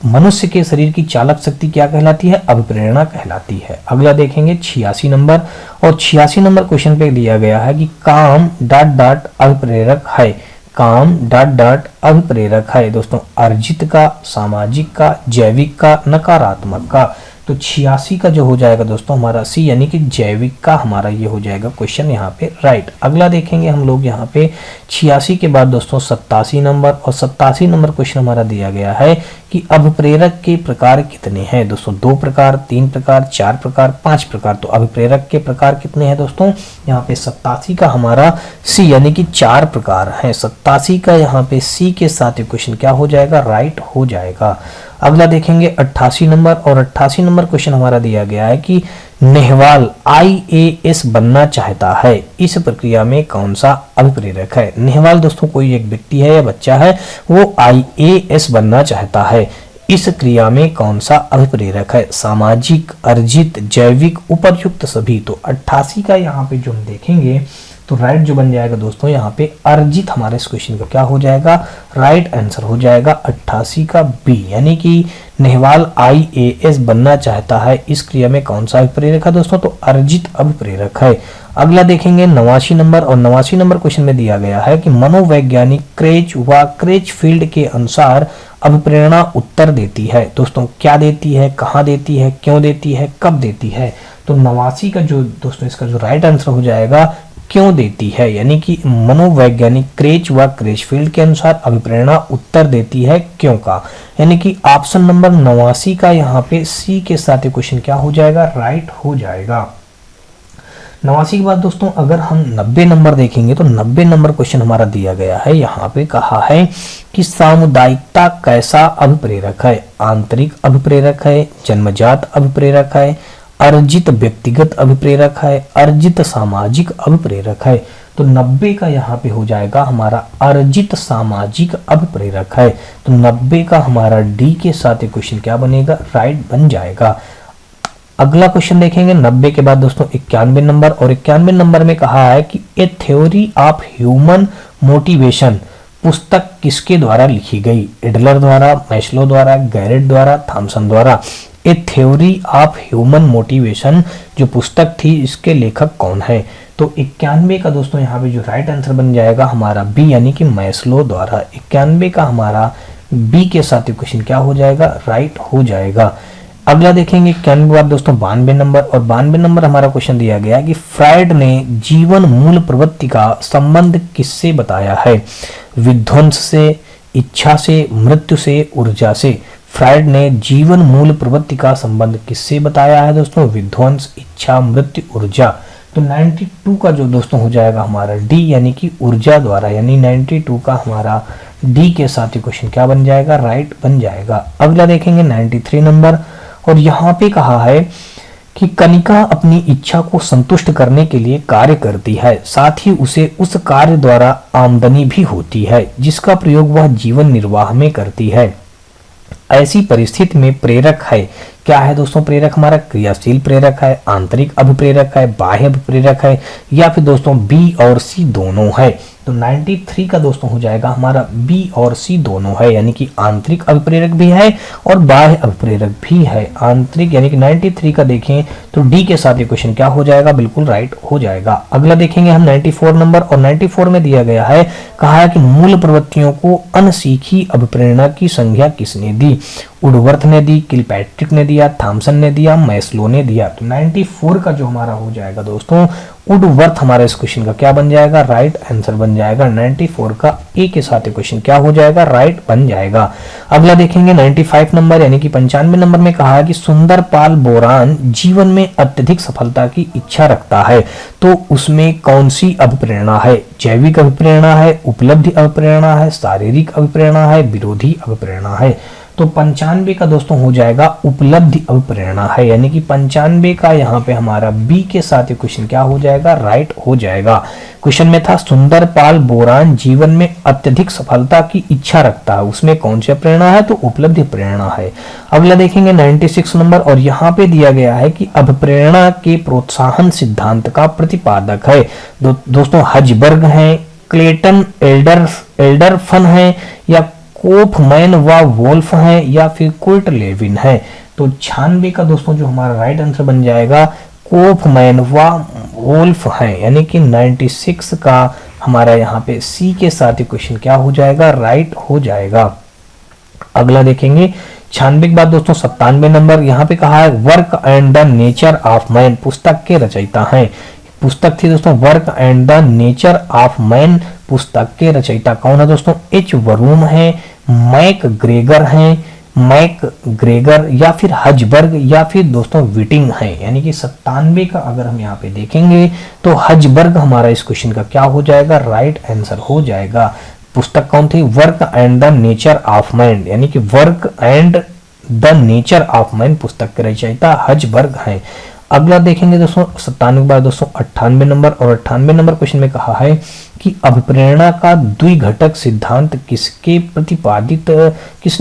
[SPEAKER 1] मनुष्य के शरीर की चालक शक्ति क्या कहलाती है, अभिप्रेरणा कहलाती है। अगला देखेंगे 86 नंबर। और 86 नंबर क्वेश्चन पे दिया गया है कि काम डॉट डॉट अभिप्रेरक है, काम डॉट डॉट अभिप्रेरक है दोस्तों अर्जित का, सामाजिक का, जैविक का, नकारात्मक का। तो 86 का जो हो जाएगा दोस्तों हमारा सी, यानी कि जैविक का हमारा ये हो जाएगा क्वेश्चन यहाँ पे राइट। अगला देखेंगे हम लोग यहाँ पे 86 के बाद दोस्तों 87 नंबर। और 87 नंबर क्वेश्चन हमारा दिया गया है कि अभिप्रेरक के प्रकार कितने हैं दोस्तों, 2 प्रकार, 3 प्रकार, 4 प्रकार, 5 प्रकार। तो अभिप्रेरक के प्रकार कितने हैं दोस्तों, यहाँ पे 87 का हमारा सी, यानी कि 4 प्रकार है। 87 का यहाँ पे सी के साथ क्वेश्चन क्या हो जाएगा, राइट हो जाएगा। अगला देखेंगे 88 नंबर। और 88 नंबर क्वेश्चन हमारा दिया गया है कि नेहवाल IAS बनना चाहता है, इस प्रक्रिया में कौन सा अभिप्रेरक है। नेहवाल दोस्तों कोई एक व्यक्ति है या बच्चा है, वो IAS बनना चाहता है, इस क्रिया में कौन सा अभिप्रेरक है, सामाजिक, अर्जित, जैविक, उपर्युक्त सभी। तो 88 का यहाँ पे जो हम देखेंगे तो राइट जो बन जाएगा दोस्तों यहाँ पे अर्जित हमारे इस क्वेश्चन का क्या हो जाएगा, राइट आंसर हो जाएगा 88 का बी, यानी कि नेहवाल IAS बनना चाहता है, इस क्रिया में कौन सा अभिप्रेरक है दोस्तों, तो अर्जित अभिप्रेरक है। अगला देखेंगे 89 नंबर। और 89 नंबर क्वेश्चन में दिया गया है कि मनोवैज्ञानिक क्रेज व क्रेज फील्ड के अनुसार अभिप्रेरणा उत्तर देती है दोस्तों, क्या देती है, कहाँ देती है, क्यों देती है, कब देती है। तो 89 का जो दोस्तों इसका जो राइट आंसर हो जाएगा क्यों देती है, यानी कि मनोवैज्ञानिक क्रेज व क्रेज फील्ड के अनुसार अभिप्रेरणा उत्तर देती है क्यों का, यानी कि ऑप्शन नंबर 89 का यहाँ पे सी के साथ क्वेश्चन क्या हो जाएगा, राइट हो जाएगा। 89 के बाद दोस्तों अगर हम 90 नंबर देखेंगे तो 90 नंबर क्वेश्चन हमारा दिया गया है, यहाँ पे कहा है कि सामुदायिकता कैसा अभिप्रेरक है, आंतरिक अभिप्रेरक है, जन्मजात अभिप्रेरक है, अर्जित व्यक्तिगत अभिप्रेरक है, अर्जित सामाजिक अभिप्रेरक है। तो 90 का यहाँ पे हो जाएगा हमारा अर्जित सामाजिक अभिप्रेरक है। तो 90 का हमारा डी के साथ क्वेश्चन क्या बनेगा, राइट बन जाएगा। अगला क्वेश्चन देखेंगे 90 के बाद दोस्तों 91 नंबर। और 91 नंबर में कहा है कि ए थ्योरी ऑफ ह्यूमन मोटिवेशन पुस्तक किसके द्वारा लिखी गई, एडलर द्वारा, मैस्लो द्वारा, गैरेट द्वारा, थॉमसन द्वारा। ए थ्योरी ऑफ ह्यूमन मोटिवेशन जो पुस्तक थी इसके लेखक कौन है, तो 91 का दोस्तों यहाँ पे जो राइट आंसर बन जाएगा हमारा बी, यानी कि मैस्लो द्वारा। 91 का हमारा बी के साथ क्वेश्चन क्या हो जाएगा, राइट हो जाएगा। अगला देखेंगे 91 बाद दोस्तों 92 नंबर। और 92 नंबर हमारा क्वेश्चन दिया गया कि फ्रायड ने जीवन मूल प्रवृत्ति का संबंध किससे बताया है, विध्वंस से, इच्छा से, मृत्यु से, ऊर्जा से। फ्रायड ने जीवन मूल प्रवृत्ति का संबंध किससे बताया है दोस्तों, विध्वंस, इच्छा, मृत्यु, ऊर्जा। तो 92 का जो दोस्तों हो जाएगा हमारा डी, यानी कि ऊर्जा द्वारा, यानी 92 का हमारा डी के साथ क्वेश्चन क्या बन जाएगा, राइट बन जाएगा। अगला देखेंगे 93 नंबर। और यहाँ पे कहा है कि कनिका अपनी इच्छा को संतुष्ट करने के लिए कार्य करती है, साथ ही उसे उस कार्य द्वारा आमदनी भी होती है जिसका प्रयोग वह जीवन निर्वाह में करती है। ऐसी परिस्थिति में प्रेरक है, क्या है दोस्तों, प्रेरक हमारा क्रियाशील प्रेरक है, आंतरिक अभिप्रेरक है, बाह्य अभिप्रेरक है, या फिर दोस्तों बी और सी दोनों है। तो 93 का दोस्तों हो जाएगा हमारा बी और सी दोनों है, यानी कि आंतरिक अभिप्रेरक भी है और बाह्य अभिप्रेरक भी है। आंतरिक यानी कि 93 का देखें तो डी के साथ ये क्वेश्चन क्या हो जाएगा, बिल्कुल राइट हो जाएगा। अगला देखेंगे हम 94 नंबर, और 94 में दिया गया है, कहा है कि मूल प्रवृत्तियों को अनसीखी अभिप्रेरणा की संज्ञा किसने दी। वुडवर्थ ने दी, किलपैट्रिक ने दिया, थॉमसन ने दिया, मैस्लो ने दिया। तो 94 का जो हमारा हो जाएगा दोस्तों वुडवर्थ हमारा इस क्वेश्चन का क्या बन जाएगा, राइट आंसर बन जाएगा। 94 का ए के साथ क्वेश्चन क्या हो जाएगा, राइट बन जाएगा। अगला देखेंगे 95 नंबर यानी कि 95 नंबर में कहा है कि सुंदरपाल बोरान जीवन में अत्यधिक सफलता की इच्छा रखता है, तो उसमें कौन सी अभिप्रेरणा है। जैविक अभिप्रेरणा है, उपलब्धि अभिप्रेरणा है, शारीरिक अभिप्रेरणा है, विरोधी अभिप्रेरणा है। तो 95 का दोस्तों हो जाएगा उपलब्धि अभिप्रेरणा है, यानी कि 95 का यहाँ पे हमारा बी के साथ ये क्वेश्चन क्या हो जाएगा, राइट हो जाएगा। क्वेश्चन में था सुंदरपाल बोरान जीवन में अत्यधिक सफलता की इच्छा रखता है, उसमें कौन सी प्रेरणा है, तो उपलब्धि प्रेरणा है। अगला देखेंगे 96 नंबर, और यहाँ पे दिया गया है कि अभिप्रेरणा के प्रोत्साहन सिद्धांत का प्रतिपादक है। दोस्तों हजबर्ग है, क्लेटन एल्डरसन है, या कोफमैन व वोल्फ है, या फिर कुर्ट लेविन है। तो 96 का दोस्तों जो हमारा राइट आंसर बन जाएगा कोफमैन व वोल्फ है, यानी कि 96 का हमारा यहाँ पे सी के साथ ही क्वेश्चन क्या हो जाएगा, राइट हो जाएगा। अगला देखेंगे 96 के बाद दोस्तों 97 नंबर, यहाँ पे कहा है work and the nature of man पुस्तक के रचयिता हैं। पुस्तक थी दोस्तों work and the nature of man, पुस्तक के रचयिता कौन है दोस्तों, एच वरूम है, मैक ग्रेगर या फिर हजबर्ग या फिर दोस्तों विटिंग है। यानी कि 97 का अगर हम यहाँ पे देखेंगे तो हजबर्ग हमारा इस क्वेश्चन का क्या हो जाएगा, राइट आंसर हो जाएगा। पुस्तक कौन थी, work and the nature of man, यानी कि work and the nature of man पुस्तक के रचयिता हजबर्ग हैं। अगला देखेंगे दोस्तों 97 के बाद दोस्तों 98 नंबर, और 98 नंबर क्वेश्चन में कहा है कि अभिप्रेरणा का द्विघटक सिद्धांत किसने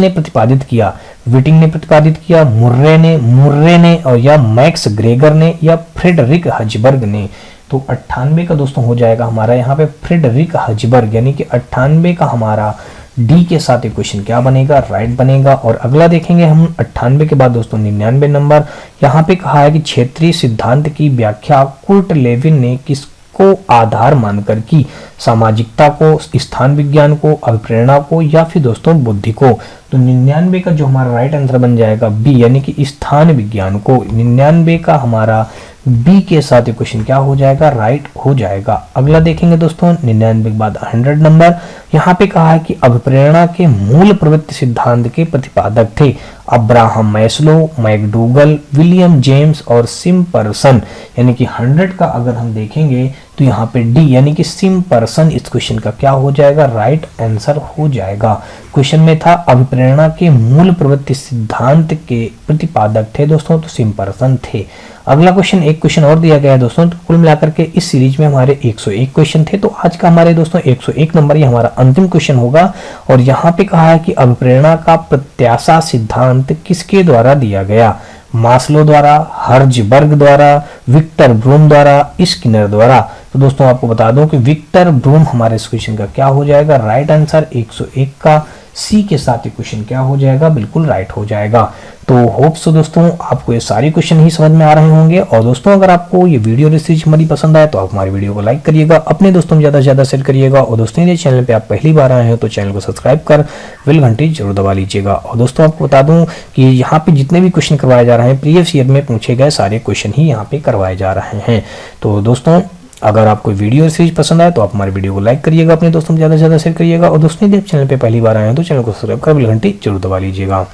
[SPEAKER 1] प्रतिपादित किया। विटिंग ने प्रतिपादित किया, मुर्रे ने और या मैक्स ग्रेगर ने, या फ्रेडरिक हजबर्ग ने। तो 98 का दोस्तों हो जाएगा हमारा यहाँ पे फ्रेडरिक हजबर्ग, यानी कि 98 का हमारा डी के साथ क्वेश्चन क्या बनेगा, राइट बनेगा। और अगला देखेंगे हम 98 के बाद दोस्तों 99 नंबर, यहाँ पे कहा है कि क्षेत्रीय सिद्धांत की व्याख्या कुर्ट लेविन ने किसको आधार मानकर की, सामाजिकता को, स्थान विज्ञान को, अभिप्रेरणा को, या फिर दोस्तों बुद्धि को। तो 99 का जो हमारा राइट आंसर बन जाएगा बी, यानी कि स्थान विज्ञान को। 99 का हमारा बी के साथ क्वेश्चन क्या हो जाएगा, राइट हो जाएगा। अगला देखेंगे दोस्तों 99 के बाद 100 नंबर, यहाँ पे कहा है कि अभिप्रेरणा के मूल प्रवृत्ति सिद्धांत के प्रतिपादक थे Abraham Maslow, McDougall, William James और सिम्परसन। यानी कि 100 का अगर हम देखेंगे तो यहाँ पे डी यानी कि सिम्परसन इस क्वेश्चन का क्या हो जाएगा, राइट आंसर हो जाएगा। क्वेश्चन में था अभिप्रेरणा के मूल प्रवृत्ति सिद्धांत के प्रतिपादक थे दोस्तों, तो सिम्परसन थे। अगला क्वेश्चन एक क्वेश्चन और दिया गया है दोस्तों, तो कुल मिलाकर के इस सीरीज में हमारे 101 क्वेश्चन थे। तो आज का हमारे दोस्तों 101 नंबर ये हमारा अंतिम क्वेश्चन होगा। और यहाँ पे कहा है कि अभिप्रेरणा का प्रत्याशा सिद्धांत किसके द्वारा दिया गया, मास्लो द्वारा, हर्जबर्ग द्वारा, विक्टर ब्रूम द्वारा, स्किनर द्वारा। तो दोस्तों आपको बता दूं कि विक्टर ब्रूम हमारे इस क्वेश्चन का क्या हो जाएगा, राइट आंसर 101 का सी के साथ क्वेश्चन क्या हो जाएगा, बिल्कुल राइट हो जाएगा। तो होप सो दोस्तों आपको ये सारे क्वेश्चन ही समझ में आ रहे होंगे। और दोस्तों अगर आपको ये वीडियो सीरीज हमारी पसंद आए तो आप हमारी वीडियो को लाइक करिएगा, अपने दोस्तों में ज़्यादा से ज़्यादा शेयर करिएगा। और दोस्तों ये चैनल पे आप पहली बार आए हैं तो चैनल को सब्सक्राइब कर बेल घंटी जरूर दबा लीजिएगा। और दोस्तों आपको बता दूं कि यहाँ पे जितने भी क्वेश्चन करवाए जा रहे हैं प्रीवियस ईयर में पूछे गए सारे क्वेश्चन ही यहाँ पे करवाए जा रहे हैं। तो दोस्तों अगर आपको वीडियो सीरीज पसंद आए तो आप हमारे वीडियो को लाइक करिएगा, अपने दोस्तों में ज़्यादा से ज़्यादा शेयर करिएगा। और दोस्तों यदि आप चैनल पे पहली बार आए हैं तो चैनल को सब्सक्राइब कर बेल घंटी जरूर दबा लीजिएगा।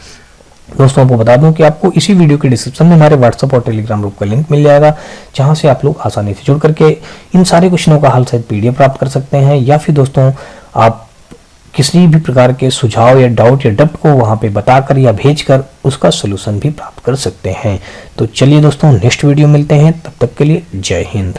[SPEAKER 1] दोस्तों आपको बता दूं कि आपको इसी वीडियो के डिस्क्रिप्शन में हमारे व्हाट्सएप और टेलीग्राम ग्रुप का लिंक मिल जाएगा, जहां से आप लोग आसानी से जुड़ करके इन सारे क्वेश्चनों का हल सहित पीडीएफ प्राप्त कर सकते हैं। या फिर दोस्तों आप किसी भी प्रकार के सुझाव या डाउट या डप्ट को वहां पे बताकर या भेजकर उसका सोल्यूशन भी प्राप्त कर सकते हैं। तो चलिए दोस्तों नेक्स्ट वीडियो मिलते हैं, तब तक के लिए जय हिंद।